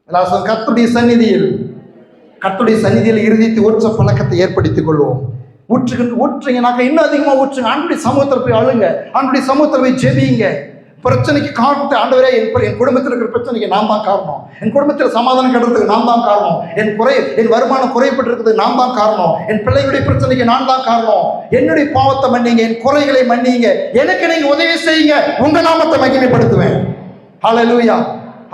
கர்த்தருடைய சந்நிதியில் இருதயத்தை ஊற்ற பழக்கத்தை ஏற்படுத்திக் கொள்வோம். ஊற்றுங்கனாக்கா இன்னும் அதிகமாக ஊற்றுங்க. ஆண்டுடைய சமூகத்தில் போய் அழுங்க, ஆண்டுடைய சமூகத்தில் போய் ஜெபிங்க. பிரச்சனைக்கு காரணத்தை, ஆண்டவரே என் குடும்பத்தில் இருக்கிற பிரச்சனைக்கு நான் தான் காரணம், என் குடும்பத்தில் சமாதானம் கட்டுறதுக்கு நான் தான் காரணம், என் வருமானம் குறைப்பட்டிருக்கிறதுக்கு நான் தான் காரணம், என் பிள்ளைகளுடைய பிரச்சனைக்கு நான் தான் காரணம், என்னுடைய பாவத்தை மன்னிங்க, என் குறைகளை மன்னிங்க, எனக்கு நீங்க உதவி செய்யுங்க, உங்க நாமத்தை மகிமைப்படுத்துவேன். ஹல்லேலூயா.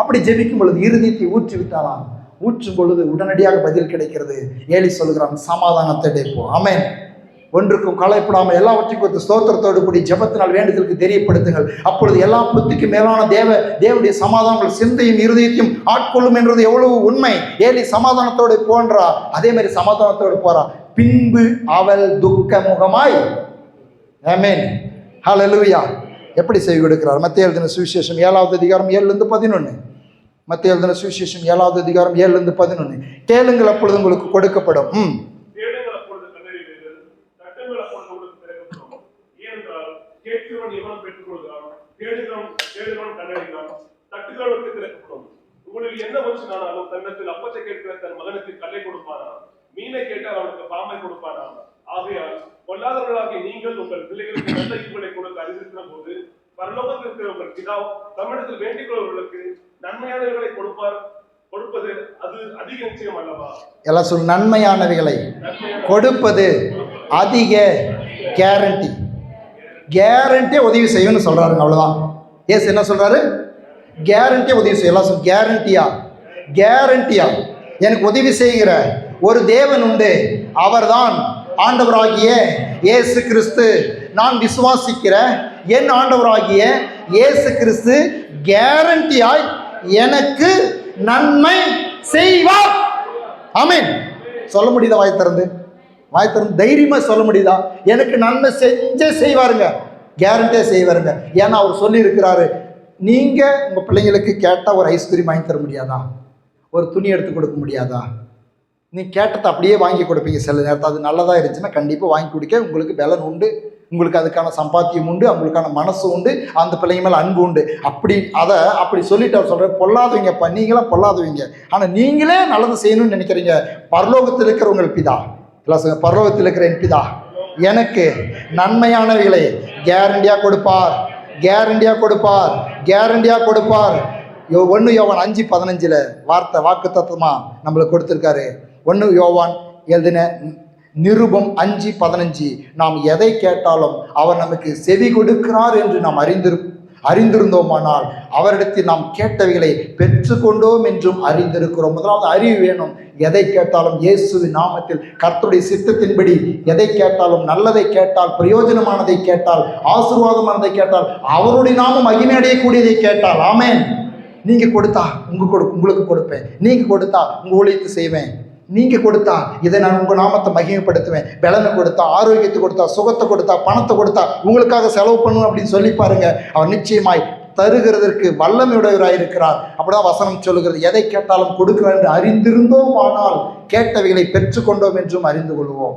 அப்படி ஜெபிக்கும் பொழுது இருதயத்தை ஊற்றி விட்டாலாம், ஊற்றும் பொழுது உடனடியாக பதில் கிடைக்கிறது. ஏலி சொல்லுகிறான், சமாதானத்தை அடைப்போம். ஆமென். ஒன்றுக்கும் களைப்படாமல் எல்லாவற்றையும் குறித்து ஸ்தோத்திரத்தோடு கூடி ஜெபத்தினால் வேண்டுதலுக்கு தெரியப்படுத்துங்கள். அப்பொழுது எல்லா புத்திக்கு மேலான தேவனுடைய சமாதானங்கள் சிந்தையும் இருதயத்தையும் ஆட்கொள்ளும் என்றது எவ்வளவு உண்மை. ஏலி சமாதானத்தோடு போன்றா, அதே மாதிரி சமாதானத்தோடு போறா. பின்பு அவள் துக்க முகமாய், ஆமென், ஹல்லேலூயா, எப்படி செவி கொடுக்கிறார்? மத்தேயு எழுதின சுவிசேஷம் 7வது அதிகாரம் 7-11. மத்தேயு எழுதின சுவிசேஷம் 7வது அதிகாரம் 7-11. கேளுங்கள் அப்பொழுது உங்களுக்கு கொடுக்கப்படும். உங்களில் என்ன மனுஷனானாலும் தன்னத்தில் அப்பத்தை கேட்கிற தன் மகனுக்கு கல்லை கொடுப்பானா? மீனை கேட்டால் அவனுக்கு பாம்பை கொடுப்பானா? ஆகையால் பொல்லாதவர்களாகிய நீங்கள் உங்கள் பிள்ளைகளுக்கு நல்ல ஈவுகளை கொடுக்க அறிந்திருக்கிற போது பரலோகத்தில் இருக்கிற உங்கள் பிதா தம்மிடத்தில் வேண்டிக் கொள்வர்களுக்கு நன்மையானவர்களை கொடுப்பது அது அதிக நிச்சயம் அல்லவா? எல்லாம் சொல், நன்மையானவைகளை கொடுப்பது அதிக கேரண்டி. கேரண்டியே உதவி செய்யும்னு சொல்றாருங்க, அவ்வளவுதான். ஏசு என்ன சொல்றாரு? கேரண்டியா உதவி செய்ய. எல்லாம் சொல், கேரண்டியா. கேரண்டியா எனக்கு உதவி செய்கிற ஒரு தேவன் உண்டு, அவர்தான் ஆண்டவராகிய இயேசு கிறிஸ்து. நான் விசுவாசிக்கிற என் ஆண்டவராகிய இயேசு கிறிஸ்து கேரண்டியாய் எனக்கு நன்மை செய்வார். ஆமென். சொல்ல முடியுதா? வாய் திறந்து தைரியமா சொல்ல முடியுதா? எனக்கு நன்மை செஞ்சே செய்வாருங்க, கேரண்டியா செய்வாருங்க. ஏன்னா அவர் சொல்லி இருக்கிறாரு, நீங்க உங்க பிள்ளைங்களுக்கு கேட்டா ஒரு ஐஸ்கிரீம் வாங்கி தர முடியாதா? ஒரு துணி எடுத்து கொடுக்க முடியாதா? நீ கேட்டதை அப்படியே வாங்கி கொடுப்பீங்க. சில நேரத்தில் அது நல்லதா இருந்துச்சுன்னா கண்டிப்பாக வாங்கி கொடுக்க உங்களுக்கு பலன் உண்டு, உங்களுக்கு அதுக்கான சம்பாத்தியம் உண்டு, அவங்களுக்கான மனசு உண்டு, அந்த பிள்ளைங்க மேலே அன்பு உண்டு. அப்படி சொல்லிட்டு அவர் சொல்கிறார், பொல்லாதவங்கப்பா, நீங்களாம் பொல்லாதவங்க, ஆனால் நீங்களே நல்லது செய்யணும்னு நினைக்கிறீங்க. பரலோகத்தில் இருக்கிற உங்கள் பிதா, பரலோகத்தில் இருக்கிற என் பிதா எனக்கு நன்மையானவைகளை கேரண்டியாக கொடுப்பார், கேரண்டியாக கொடுப்பார், கேரண்டியாக கொடுப்பார். 1 யோவான் 5:15 வாக்கு தத்துவமா நம்மளுக்கு கொடுத்துருக்காரு. 1 யோவான் எழுதின நிருபம் 5:15, நாம் எதை கேட்டாலும் அவர் நமக்கு செவி கொடுக்கிறார் என்று நாம் அறிந்திருந்தோமானால் அவரிடத்தில் நாம் கேட்டவைகளை பெற்றுக்கொண்டோம் என்றும் அறிந்திருக்கிறோம். முதலாவது அறிவு வேணும். எதை கேட்டாலும் இயேசுவின் நாமத்தில் கர்த்தருடைய சித்தத்தின்படி எதை கேட்டாலும், நல்லதை கேட்டால், பிரயோஜனமானதை கேட்டால், ஆசீர்வாதமானதை கேட்டால், அவருடைய நாமம் மகிமை அடையக்கூடியதை கேட்டால், ஆமென். நீங்க கொடுத்தா உங்களுக்கு கொடுப்பேன், நீங்க கொடுத்தா உங்க ஊழியத்தை செய்வேன், நீங்க கொடுத்தா இதை நான் உங்க நாமத்தை மகிமைப்படுத்துவேன், பலனை கொடுத்தா, ஆரோக்கியத்தை கொடுத்தா, சுகத்தை கொடுத்தா, பணத்தை கொடுத்தா, உங்களுக்காக செலவு பண்ணுவேன் அப்படின்னு சொல்லி பாருங்க. அவர் நிச்சயமாய் தருகிறதற்கு வல்லமையுடையவராயிருக்கிறார். அப்படிதான் வசனம் சொல்லுகிறது, எதை கேட்டாலும் கொடுக்கிறார் என்று அறிந்திருந்தோம், ஆனால் கேட்டவைகளை பெற்றுக்கொண்டோம் என்றும் அறிந்திருக்கிறோம்.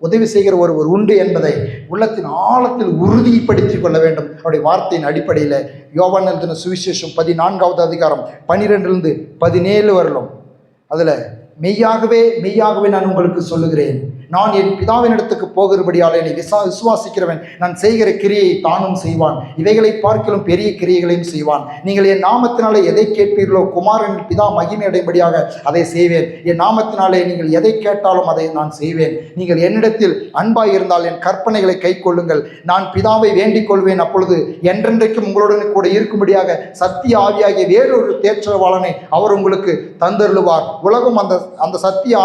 உதவி செய்கிற ஒருவர் உண்டு என்பதை உள்ளத்தின் ஆழத்தில் உறுதிப்படுத்திக் கொள்ள வேண்டும். அவருடைய வார்த்தையின் அடிப்படையில் யோவான் எழுதின சுவிசேஷம் 14வது அதிகாரம் 12-17 வரலும், அதில் மெய்யாகவே நான் உங்களுக்கு சொல்லுகிறேன், நான் என் பிதாவின் இடத்துக்கு போகிறபடியால் என்னை விசுவாசிக்கிறவன் நான் செய்கிற கிரியையை தானும் செய்வான், இவைகளை பார்க்கிலும் பெரிய கிரியைகளையும் செய்வான். நீங்கள் என் நாமத்தினாலே எதை கேட்பீர்களோ குமாரன் பிதா மகிமை அடையும்படியாக அதை செய்வேன். என் நாமத்தினாலே நீங்கள் எதை கேட்டாலும் அதை நான் செய்வேன். நீங்கள் என்னிடத்தில் அன்பாய் இருந்தால் என் கற்பனைகளை கை கொள்ளுங்கள். நான் பிதாவை வேண்டிக் கொள்வேன், அப்பொழுது என்றென்றைக்கும் உங்களுடன் கூட இருக்கும்படியாக சத்திய ஆவியாகிய வேறொரு தேற்றவாளனை அவர் உங்களுக்கு தந்தருளுவார். உலகம் அந்த சத்திய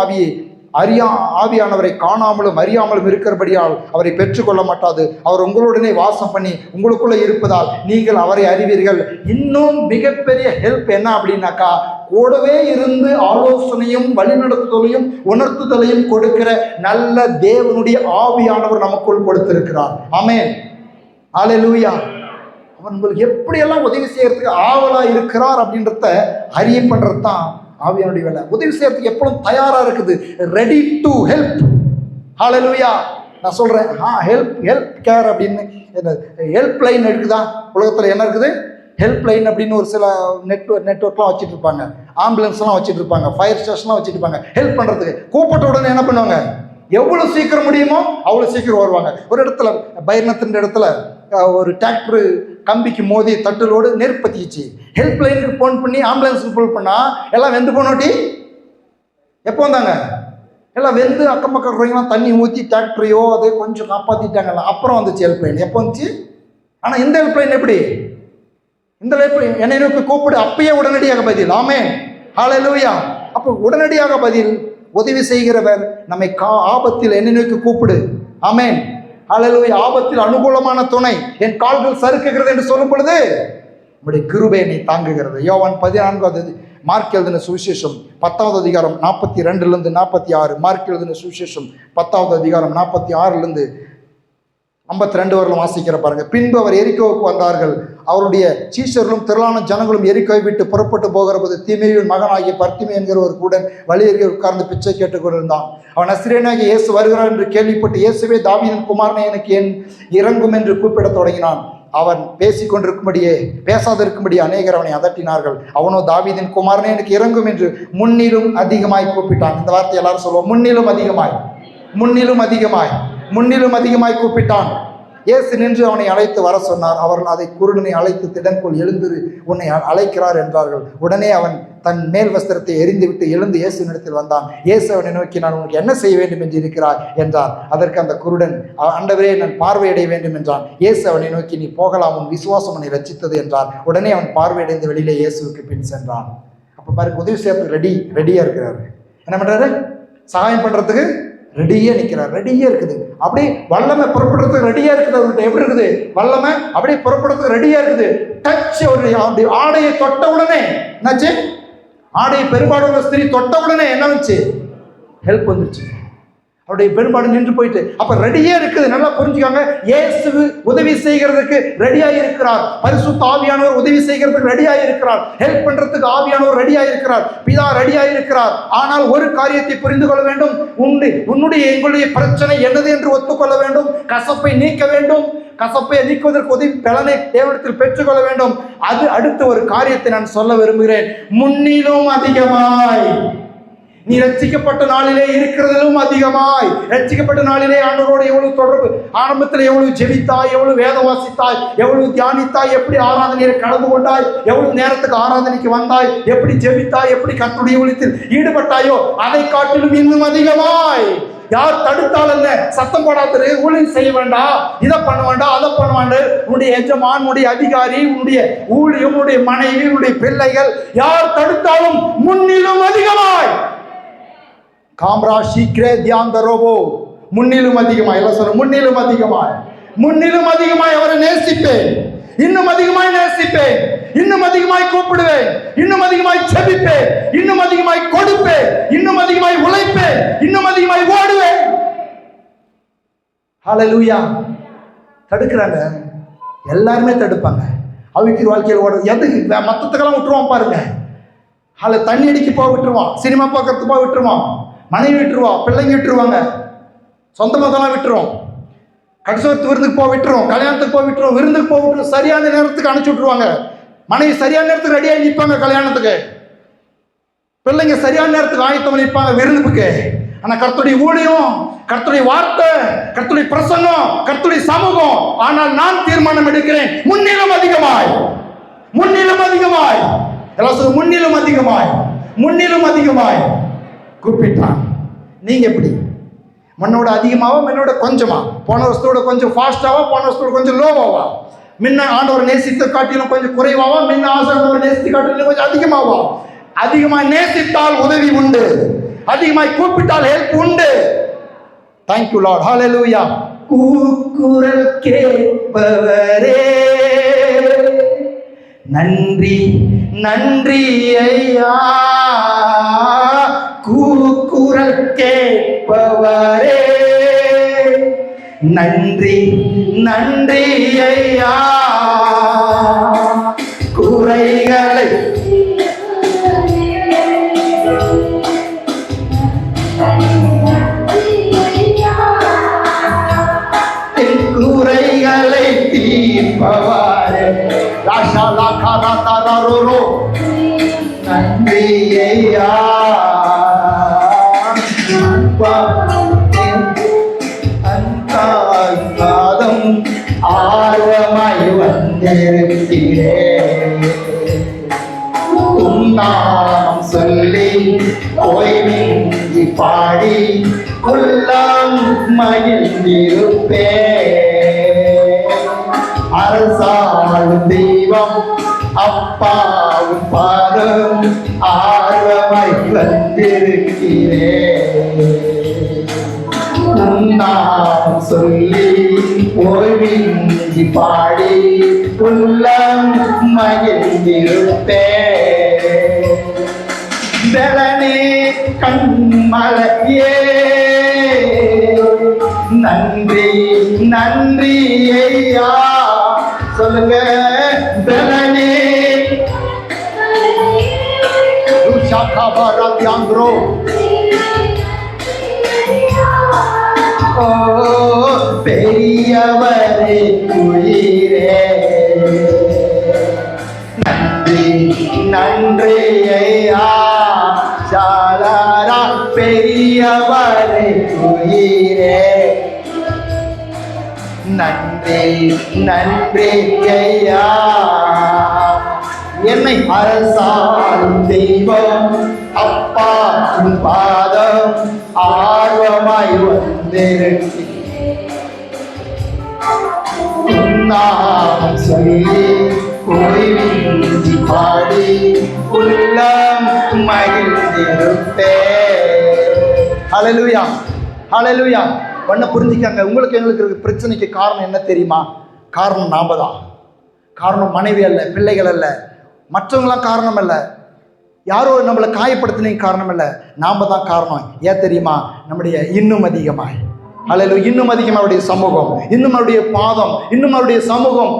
ஆவியானவரை காணாமலும் அறியாமலும் இருக்கிறபடியால் அவரை பெற்றுக்கொள்ள மாட்டாது. அவர் உங்களுடனே வாசம் பண்ணி உங்களுக்குள்ள இருப்பதால் நீங்கள் அவரை அறிவீர்கள். இன்னும் மிகப்பெரிய ஹெல்ப் என்ன அப்படின்னாக்கா, கூடவே இருந்து ஆலோசனையும் வழிநடத்துதலையும் உணர்த்துதலையும் கொடுக்கிற நல்ல தேவனுடைய ஆவியானவர் நமக்குள் கொடுத்திருக்கிறார். ஆமென், ஹல்லேலூயா. அவர் உங்களுக்கு எப்படியெல்லாம் உதவி செய்யறதுக்கு ஆவலா இருக்கிறார் அப்படின்றத அறிய பண்றது தான் ஆவியானுடைய வேலை. உதவி செய்யறதுக்கு எப்பவும் தயாரா இருக்குது, ரெடி டு ஹெல்ப். ஹல்லேலூயா. நான் சொல்றேன், ஹெல்ப் கேர் அப்படின்னு ஹெல்ப் லைன் இருக்குதா உலகத்தில்? என்ன இருக்குது? ஹெல்ப் லைன் அப்படின்னு ஒரு சில நெட்வொர்க்லாம் வச்சுட்டு இருப்பாங்க, ஆம்புலன்ஸ்லாம் வச்சுட்டு இருப்பாங்க, ஃபயர் ஸ்டேஷன்லாம் வச்சுட்டு இருப்பாங்க. ஹெல்ப் பண்ணுறதுக்கு கூப்பிட்ட உடனே என்ன பண்ணுவாங்க? எவ்வளோ சீக்கிரம் முடியுமோ அவ்வளோ சீக்கிரம் வருவாங்க. ஒரு இடத்துல பைரணத்தின் இடத்துல ஒரு டிராக்டர் கம்பிக்கு மோதி தட்டுலோடு நெருப்பு பற்றிச்சு. ஹெல்ப் லைனுக்கு ஃபோன் பண்ணி ஆம்புலன்ஸுக்கு ஃபோன் பண்ணால் எல்லாம் வெந்து போனோட்டி எப்போ வந்தாங்க? எல்லாம் வெந்து அக்கம் பக்கம் இருக்கிறவங்களாம் தண்ணி ஊற்றி டிராக்டரையோ அதை கொஞ்சம் காப்பாற்றிட்டாங்கல்ல, அப்புறம் வந்துச்சு ஹெல்ப் லைன். எப்போ வந்துச்சு? ஆனால் இந்த ஹெல்ப் லைன் எப்படி? இந்த ஹெல்ப் லைன் என்னை நோக்கி கூப்பிடு, அப்பயே உடனடியாக பதில். ஆமென், ஹல்லேலூயா. அப்போ உடனடியாக பதில் உதவி செய்கிறவர். நம்மை ஆபத்தில் என்னை நோக்கி கூப்பிடு. ஆமென். ஹல்லேலூயா. ஆபத்தில் அனுகூலமான துணை, என் கால்கள் சறுக்குகிறது என்று சொல்லும் பொழுது நம்முடைய கிருபை என்னை தாங்குகிறது. யோவான் 14 மார்க் எழுதின சுவிசேஷம் 10வது அதிகாரம் 42 46. மார்க் எழுதின சுவிசேஷம் 10வது அதிகாரம் 46 52 வரலும் வாசிக்கிற பாருங்க. பின்பு அவர் எரிக்கோவுக்கு வந்தார்கள். அவருடைய சீஷர்களும் திரளான ஜனங்களும் எரிக்கோவை விட்டு புறப்பட்டு போகிற போது தீமேயுவின் மகனாகிய பர்த்திமே என்கிறவர் கூட வழியருகே உட்கார்ந்து பிச்சை கேட்டுக் கொண்டிருந்தான். அவன் நசரேயனாகிய இயேசு வருகிறார் என்று கேள்விப்பட்டு, இயேசுவே தாவீதின் குமாரனே எனக்கு ஏன் இறங்கும் என்று கூப்பிடத் தொடங்கினான். அவன் பேசாதிருக்கும்படி அநேகர் அவனை அதட்டினார்கள். அவனோ தாவீதின் குமாரனே எனக்கு இறங்கும் என்று முன்னிலும் அதிகமாய் கூப்பிட்டான். இந்த வார்த்தை எல்லாரும் சொல்லுவோம். முன்னிலும் அதிகமாய், முன்னிலும் அதிகமாய், முன்னிலும் அதிகமாய் கூப்பிட்டான். இயேசு நின்று அவனை அழைத்து வர சொன்னார். அவர்கள் அதை குருடனை அழைத்து, திடன்கொள், எழுந்திரு, உன்னை அழைக்கிறார் என்றார்கள். உடனே அவன் தன் மேல் வஸ்திரத்தை எரிந்துவிட்டு எழுந்து இயேசுவினிடத்தில் வந்தான். இயேசு அவனை நோக்கி, நான் உனக்கு என்ன செய்ய வேண்டும் என்று இருக்கிறாய் என்றார். அதற்கு அந்த குருடன், ஆண்டவரே, நான் பார்வையடைய வேண்டும் என்றான். இயேசு அவனை நோக்கி, நீ போகலாம், உன் விசுவாசம் உன்னை ரட்சித்தது என்றார். உடனே அவன் பார்வையடைந்து வெளியிலே இயேசுவுக்கு பின் சென்றான். அப்போ பாருங்க, உதவி செய்யறதுக்கு ரெடியா இருக்கிறாரு. என்ன பண்றாரு? சகாயம் பண்றதுக்கு ரெடியா நிற்கிறார். ரெடியா இருக்குது. அப்படியே வல்லமை புறப்படுறதுக்கு ரெடியா இருக்குது. அவர்கிட்ட எப்படி இருக்குது வல்லமை? அப்படியே புறப்படுறதுக்கு ரெடியா இருக்குது. டச், ஒரு ஆடையை தொட்ட உடனே என்னாச்சு? ஆடையை பெரும்பாடுள்ள ஸ்திரீ தொட்ட உடனே என்ன வந்துச்சு? ஹெல்ப் வந்துருச்சு. அவருடைய பெரும்பாடு நின்று போயிட்டு. அப்ப ரெடியா இருக்குது. நல்லா புரிஞ்சுக்காங்க. இயேசு உதவி செய்கிறதுக்கு ரெடியா இருக்கிறார். பரிசுத்த ஆவியானவர் உதவி செய்கிறதுக்கு ரெடியா இருக்கிறார். ஹெல்ப் பண்றதுக்கு ஆவியானவர் ரெடியா இருக்கிறார். பிதா ரெடியா இருக்கிறார். ஆனால் ஒரு காரியத்தை புரிந்து கொள்ள வேண்டும். எங்களுடைய பிரச்சனை என்னது என்று ஒத்துக்கொள்ள வேண்டும். கசப்பை நீக்க வேண்டும். கசப்பை நீக்குவதற்கு உதவி பலனை தேவனிடத்தில் பெற்றுக்கொள்ள வேண்டும். அது அடுத்த ஒரு காரியத்தை நான் சொல்ல விரும்புகிறேன். முன்னிலும் அதிகமாய், நீ ரட்சிக்கப்பட்ட நாளிலே இருக்கிறதிலும் அதிகமாய், ரட்சிக்கப்பட்ட நாளிலே ஆண்டவரோடு எவ்வளவு தொடர்பு, ஆரம்பத்தில் எவ்வளவு ஜெபித்தாய், எவ்வளவு வேத வாசித்தாய், எவ்வளவு தியானித்தாய், எப்படி ஆராதனையை கலந்து கொண்டாய், எவ்வளவு நேரத்துக்கு ஆராதனைக்கு வந்தாய், எப்படி ஜெபித்தாய், எப்படி கர்த்தருடைய ஊழியத்தில் ஈடுபட்டாயோ அதை காட்டிலும் இன்னும் அதிகமாய். யார் தடுத்தால் என்ன? சத்தம் போடாத ஊழியம் செய்ய வேண்டாம், இதை பண்ண வேண்டாம், அதை பண்ண வேண்டாம். உன்னுடைய எஜமான், உன்னுடைய அதிகாரி, உன்னுடைய ஊழியம், உன்னுடைய மனைவி, உன்னுடைய பிள்ளைகள் யார் தடுத்தாலும் முன்னிலும் அதிகமாய். காம்ரா சீக்கிரே தியாந்தரோபோ, முன்னிலும் அதிகமாய். எல்லாம் சொல்ல, முன்னிலும் அதிகமாய், முன்னிலும் அதிகமாய் அவரை நேசிப்பேன், இன்னும் அதிகமாய் நேசிப்பேன், இன்னும் அதிகமாய் கூப்பிடுவேன், இன்னும் அதிகமாய் ஜெபிப்பேன், இன்னும் அதிகமாய் கொடுப்பேன், இன்னும் அதிகமாய் உழைப்பேன், இன்னும் அதிகமாய் ஓடுவேன். ஹல்லேலூயா. தடுக்கிறாங்க, எல்லாருமே தடுப்பாங்க. அவிக்கிற வாழ்க்கையில் ஓடுறது எதுக்கு? மொத்தத்துக்கெல்லாம் விட்டுருவான் பாருங்க. தண்ணி அடிக்க போக விட்டுருவான், சினிமா பார்க்கறதுக்கு போக விட்டுருவான், மனைவி விட்டுருவா, பிள்ளைங்க விட்டுருவாங்க, சொந்த மதம்லாம் விட்டுருவோம், கடைசோத்து விருந்துக்கு போக விட்டுருவோம், கல்யாணத்துக்கு போக விட்டுருவோம், விருந்துக்கு போக விட்டுருவோம், சரியான நேரத்துக்கு அனுப்பிச்சு விட்டுருவாங்க. மனைவி சரியான நேரத்துக்கு ரெடியாக நிற்பாங்க கல்யாணத்துக்கு, பிள்ளைங்க சரியான நேரத்துக்கு ஆயத்தம் நிற்பாங்க விருந்துக்கு. ஆனால் கர்த்தருடைய ஊழியம், கர்த்தருடைய வார்த்தை, கர்த்தருடைய பிரசங்கம், கர்த்தருடைய சமூகம். ஆனால் நான் தீர்மானம் எடுக்கிறேன், முன்னிலும் அதிகமாய், முன்னிலும் அதிகமாய், எல்லாம் முன்னிலும் அதிகமாய், முன்னிலும் அதிகமாய் கூப்பிட்டான். நீங்க எப்படி? மண்ணோட அதிகமாவா, மண்ணோட கொஞ்சமா? போன வருஷத்தோட கொஞ்சம் ஃபாஸ்டாவா, போன வருஷத்தோட கொஞ்சம் லோவாவா? முன்ன ஆண்டவரை நேசித்து காட்டிலும் கொஞ்சம் குறைவாவா, முன்ன ஆண்டவரை நேசித்து காட்டிலும் கொஞ்சம் அதிகமாவா? அதிகமாய் நேசித்தால் உதவி உண்டு, அதிகமாய் கூப்பிட்டால் ஹெல்ப் உண்டு. Thank you lord. ஹல்லேலூயா. கூக்குரல் கேட்பவரே நன்றி, நன்றி ஐயா. கூக்குரல் கேட்பவரே நன்றி, நன்றி ஐயா. குறைகளை குறைகளை தீர்ப்பவரே ராஷாலா காராதாரோ நன்றி ஐயா. அன்பாதம் ஆர்வமாய் வந்திருக்கிறேன், உன்னாம் சொல்லி ஓய்வின்றி பாடி உள்ளம் மகிழ்ந்திருப்பேன். அரசாளும் தெய்வம் அப்பாவும் பாதம் ஆர்வமாய் வந்திருக்கிறேன். சொல்லி ஓய்வின்றி பாடி உள்ளம் மகிழ்ந்திருப்பே. பெலனே கண்மலையே நன்றி நன்றி ஐயா. சொல்லுங்க, பெலனே தியாங்கிறோ. ஓ பெரியவரே உயிரே நன்றி நன்றி ஐயா. சாதாரா பெரியவரே உயிரே நன்றி நன்றி ஐயா. என்னை அரசாளும் தெய்வம் அப்பா உன் பாதம் ஆர்வமாய் வந்திருக்கி நாமம் சொல்லி ஓய்வின்றி பாடி உள்ளம் மகிழ்ந்திருப்பே. ஹல்லேலூயா ஹல்லேலூயா. ஒன்ன புரிஞ்சுக்கங்க, உங்களுக்கு எங்களுக்கு இருக்கிற பிரச்சனைக்கு காரணம் என்ன தெரியுமா? காரணம் நாம தான். காரணம் மனைவி அல்ல, பிள்ளைகள் அல்ல, மற்றவங்களாம் காரணம் அல்ல, யாரோ நம்மளை காயப்படுத்தினீங்க காரணம் இல்லை, நாம தான் காரணம். ஏன் தெரியுமா? நம்முடைய இன்னும் அதிகமாய் அல்ல இன்னும் அதிகமாக அவருடைய சமூகம், இன்னும் அவருடைய பாதம், இன்னும் அவருடைய சமூகம்.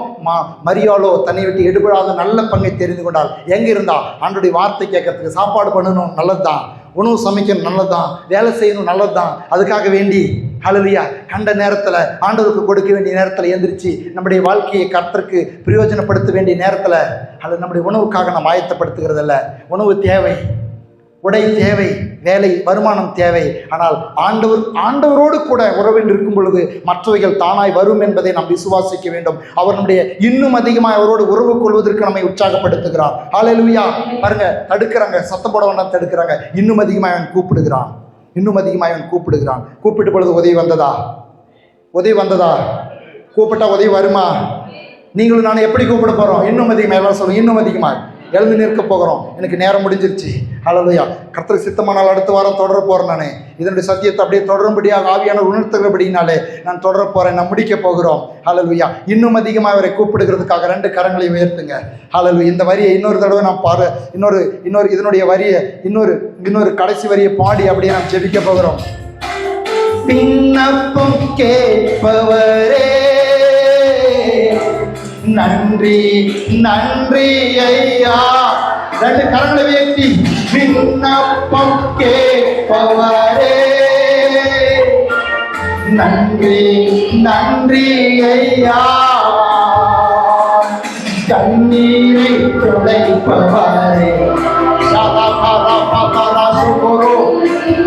மரியாளோ தன்னை விட்டு எடுபடாத நல்ல பங்கை தெரிந்து கொண்டால் எங்கே இருந்தா ஆண்டோடைய வார்த்தை கேட்கறதுக்கு, சாப்பாடு பண்ணணும் நல்லது தான், உணவு சமைக்கணும் நல்லது தான், வேலை செய்யணும் நல்லது தான். அதுக்காக வேண்டி ஹல்லேலூயா கண்ட நேரத்தில் ஆண்டவருக்கு கொடுக்க வேண்டிய நேரத்தில் எந்திரிச்சு நம்முடைய வாழ்க்கையை கர்த்தருக்கு பிரயோஜனப்படுத்த வேண்டிய நேரத்தில் அது நம்முடைய உணவுக்காக நாம் ஆயத்தப்படுத்துகிறதில்ல. உணவு தேவை, உடை தேவை, வேலை வருமானம் தேவை. ஆனால் ஆண்டவரோடு கூட உறவில் இருக்கும் பொழுது மற்றவைகள் தானாய் வரும் என்பதை நாம் விசுவாசிக்க வேண்டும். அவர் நம்முடைய இன்னும் அதிகமாக அவரோடு உறவு கொள்வதற்கு நம்மை உற்சாகப்படுத்துகிறார். ஹல்லேலூயா. பாருங்க, தடுக்கிறாங்க, சத்தம் போட வேண்டாம், தடுக்கிறாங்க. இன்னும் அதிகமாக அவன் கூப்பிடுகிறான், இன்னும் அதிகமாக அவன் கூப்பிடுகிறான். கூப்பிட்டு பொழுது உதவி வந்ததா? உதவி வந்ததா? கூப்பிட்டா உதவி வருமா? நீங்களும் நான் எப்படி கூப்பிட போகிறோம்? இன்னும் அதிகமாக. எல்லாம் சொல்லுங்க, இன்னும் அதிகமாக எழுந்து நிற்க போகிறோம். எனக்கு நேரம் முடிஞ்சிருச்சு. ஹல்லேலூயா. கர்த்தருக்கு சித்தமானால் அடுத்த வாரம் தொடர போகிறேன். நான் இதனுடைய சத்தியத்தை அப்படியே தொடரும்படியாக ஆவியான உணர்த்துகிறபடினாலே நான் தொடர போகிறேன். நான் முடிக்க போகிறோம். ஹல்லேலூயா. இன்னும் அதிகமாக அவரை கூப்பிடுகிறதுக்காக 2 கரங்களை உயர்த்துங்க. ஹல்லேலூயா. இந்த வரியை இன்னொரு தடவை நான் இன்னொரு இதனுடைய வரியை இன்னொரு கடைசி வரியை பாடி அப்படியே நாம் ஜெபிக்க போகிறோம். விண்ணப்பம் கேட்பவரே நன்றி நன்றி ஐயா. 2 கரங்களை உயர்த்தி, விண்ணப்பம் கேட்பவரே நன்றி நன்றி ஐயா. கண்ணீரை துடைப்பவரே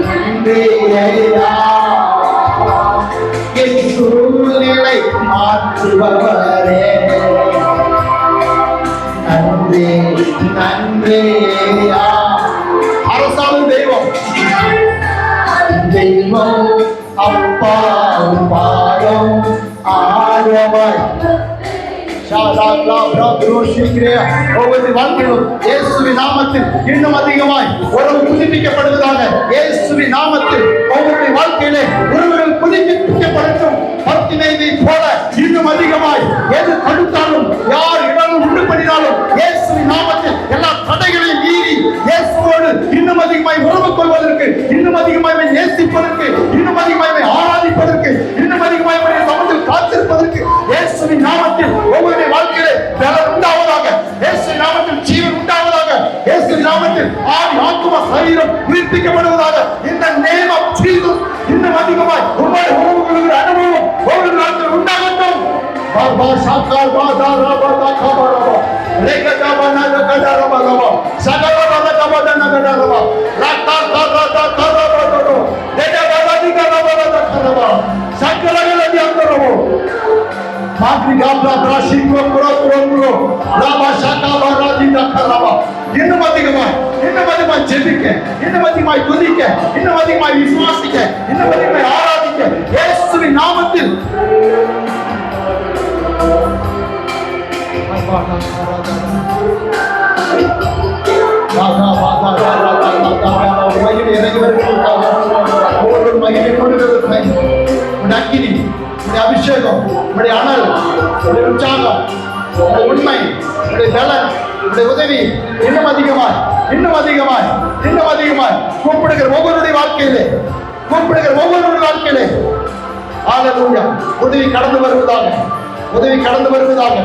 நன்றி ஐயா. என் சூழ்நிலை மாற்றுபவரே நன்றி நன்றி ஐயா. அரசாலும் தெய்வம் அப்பா பாதம் ஆர்வமாய் ஒவ்வொரு வாழ்க்கையிலும் இயேசுவின் நாமத்தில் இன்னும் அதிகமாய் உறவு புதுப்பிக்கப்படுவதாக. இயேசுவின் நாமத்தில் ஒவ்வொரு வாழ்க்கையிலே உறவுகள் புதுப்பிக்கப்படட்டும். பத்திமையை போல இன்னும் அதிகமாய் எது தடுத்தாலும், யார் இடமும் உண்டு பண்ணினாலும் இயேசுவின் நாமத்தில் எல்லா தடைகளையும் மீறி இயேசுவோடு இன்னும் அதிகமாய் உறவு கொள்வதற்கு, இன்னும் அதிகமாய் நேசிப்பதற்கு, இன்னும் அதிகமாய் ஆராதிப்பதற்கு, இன்னும் அதிகமாய் சமத்தில் காத்திருப்பதற்கு இயேசுவின் நாமத்தில் ஒவ்வொரு வாழ்க்கையிலே பலன் உண்டாவதாக. இயேசுவின் நாமத்தில் ஜீவன் உண்டாவதாக. இயேசுவின் நாமத்தில் ஆவி ஆத்துமா சரீரம் உயிர்ப்பிக்கப்படுவதாக. இந்த நேம் ஆஃப் ஜீசஸ் இன்னும் அதிகமாய் உங்களுடைய உறவு கொள்கிற அனுபவம் ஒவ்வொரு நாட்கள் உண்டாகட்டும். பாபா சாக்கார் பாதா ராபா காபாரா ரேகதா பனாத கடாரபா சகலவத கபதன கடாரபா ராத்தா கராதா கராபா தேடபா திகரபா கராபா சகலகல தியந்தரபோ மாத்ரி காப்ரா ராஷிகோ புரோபுரோ ராபா சாகாபா ராதிதா கராபா. இன்னும் அதிகமாய் ஜெபிக்க, இன்னும் அதிகமாய் துதிக்க, இன்னும் அதிகமாய் விசுவாசிக்க, இன்னும் அதிகமாய் ஆராதிக்க இயேசுவின் நாமத்தில். மகிமை கொண்டு அபிஷேகம், உம்முடைய அனல், உம்முடைய உற்சாகம், உம்முடைய உண்மை, உம்முடைய பலன், உம்முடைய உதவி இன்னும் அதிகமாய், இன்னும் அதிகமாய், இன்னும் அதிகமாய் கூப்பிடுகிற ஒவ்வொருடைய வாழ்க்கையிலே, கூப்பிடுகிற ஒவ்வொருடைய வாழ்க்கையிலே ஹல்லேலூயா உதவி கடந்து வருவதாக, உதவி கடந்து வருவதாக.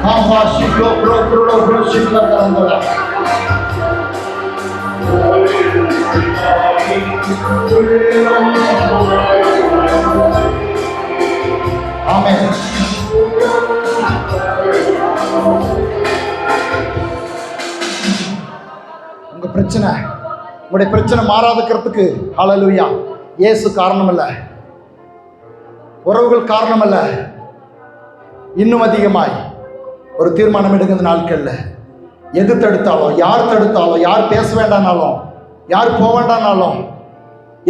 காபாஷிக்லோ ப்ரோ ப்ரோ ப்ரோ ஷிக்லா கரந்தோடா. ஆமென். உங்க பிரச்சனை, உங்களுடைய பிரச்சனை மாறாதுக்கிறதுக்கு ஹல்லேலூயா இயேசு காரணம் அல்ல, உறவுகள் காரணம் அல்ல. இன்னும் அதிகமாய் ஒரு தீர்மானம் எடுக்கிற நாட்கள்ல எது தடுத்தாலும், யார் தடுத்தாலும், யார் பேச வேண்டானாலும், யார் போக வேண்டானாலும்,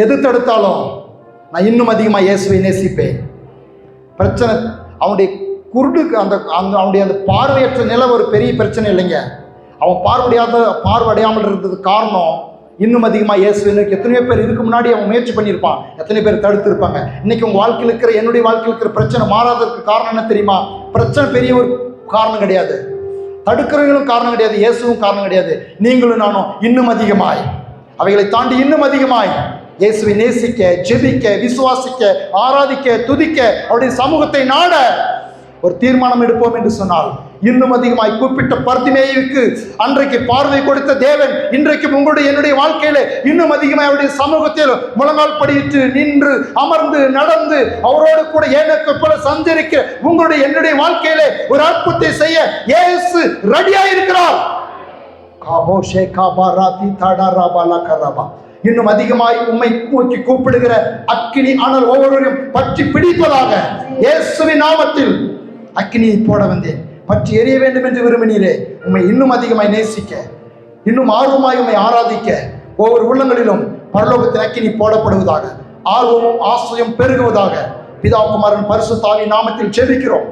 எது தடுத்தாலும் நான் இன்னும் அதிகமாக இயேசுவை நேசிப்பேன். பிரச்சனை அவனுடைய குருடுக்கு அந்த அவனுடைய அந்த பார்வையற்ற நிலை ஒரு பெரிய பிரச்சனை இல்லைங்க. அவன் பார்வையடையாமல் இருந்ததுக்கு காரணம் இன்னும் அதிகமாக இயேசுவை நோக்கி. எத்தனையோ பேர் இதுக்கு முன்னாடி அவன் முயற்சி பண்ணியிருப்பான், எத்தனை பேர் தடுத்து இருப்பாங்க. இன்னைக்கு உங்கள் வாழ்க்கையில் இருக்கிற, என்னுடைய வாழ்க்கையில் இருக்கிற பிரச்சனை மாறாததுக்கு காரணம் என்ன தெரியுமா? பிரச்சனை பெரிய ஒரு காரணம் கிடையாது, தடுக்கிறவங்களும் காரணம் கிடையாது, இயேசுவும் காரணம் கிடையாது. நீங்களும் நானும் இன்னும் அதிகமாய், அவைகளை தாண்டி இன்னும் அதிகமாய் இயேசுவை நேசிக்க, ஜெபிக்க, விசுவாசிக்க, ஆராதிக்க, துதிக்க, அவருடைய சமூகத்தை நாட ஒரு தீர்மானம் எடுப்போம் என்று சொன்னால் இன்னும் அதிகமாய் கூப்பிட்ட பர்திமேயுவுக்கு அன்றைக்கு பார்வை கொடுத்த தேவன் இன்றைக்கு உங்களுடைய என்னுடைய வாழ்க்கையில இன்னும் அதிகமாய் அவருடைய சமூகத்தில் முழங்கால் படியிட்டு நின்று அமர்ந்து நடந்து அவரோடு கூட எனக்கு போல சஞ்சரிக்க உங்களுடைய என்னுடைய வாழ்க்கையில ஒரு அற்புதத்தை செய்ய இயேசு ரெடியா இருக்கிறார். இன்னும் அதிகமாய் உம்மை நோக்கி கூப்பிடுகிற அக்கினி அனல் ஒவ்வொருவரையும் பற்றி பிடிப்பதாக. இயேசுவின் நாமத்தில் அக்கினியை போட வந்தேன், பற்றி எரிய வேண்டும் என்று விரும்பினீரே. உம்மை இன்னும் அதிகமாய் நேசிக்க, இன்னும் ஆர்வமாய் உம்மை ஆராதிக்க ஒவ்வொரு உள்ளங்களிலும் பரலோகத்தின் அக்கினி போடப்படுவதாக. ஆர்வமும் ஆசையும் பெருகுவதாக. பிதா குமாரன் பரிசுத்த ஆவியின் நாமத்தில் ஜெபிக்கிறோம்.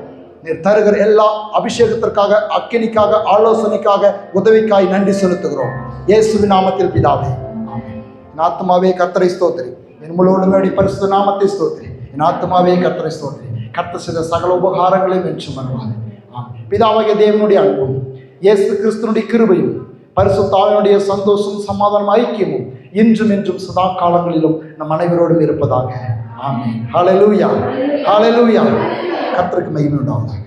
நீர் தருகிற எல்லா அபிஷேகத்திற்காக, அக்கினிக்காக, ஆலோசனைக்காக, உதவிக்காய் நன்றி செலுத்துகிறோம். இயேசுவின் நாமத்தில் பிதாவே, ஆமென். என் ஆத்மாவே கர்த்தரை ஸ்தோத்திரி, என் முழு உள்ளங்களுடைய பரிசுத்த நாமத்தை ஸ்தோத்திரி. என் ஆத்மாவே கர்த்தரை ஸ்தோத்திரி, கர்த்தர் செய்த சகல உபகாரங்களையும் என்று மறவாதே. பிதாவாகிய தேவனுடைய அன்பும் இயேசு கிறிஸ்துனுடைய கிருபையும் பரிசுத்த ஆவியினுடைய சந்தோஷம், சமாதானம், ஐக்கியமும் இன்றும் என்றும் சதா காலங்களிலும் நம் அனைவரோடும் இருப்பதாக. ஆமென். ஹல்லேலூயா, ஹல்லேலூயா. கர்த்தருக்கு மகிமை உண்டாவதாக.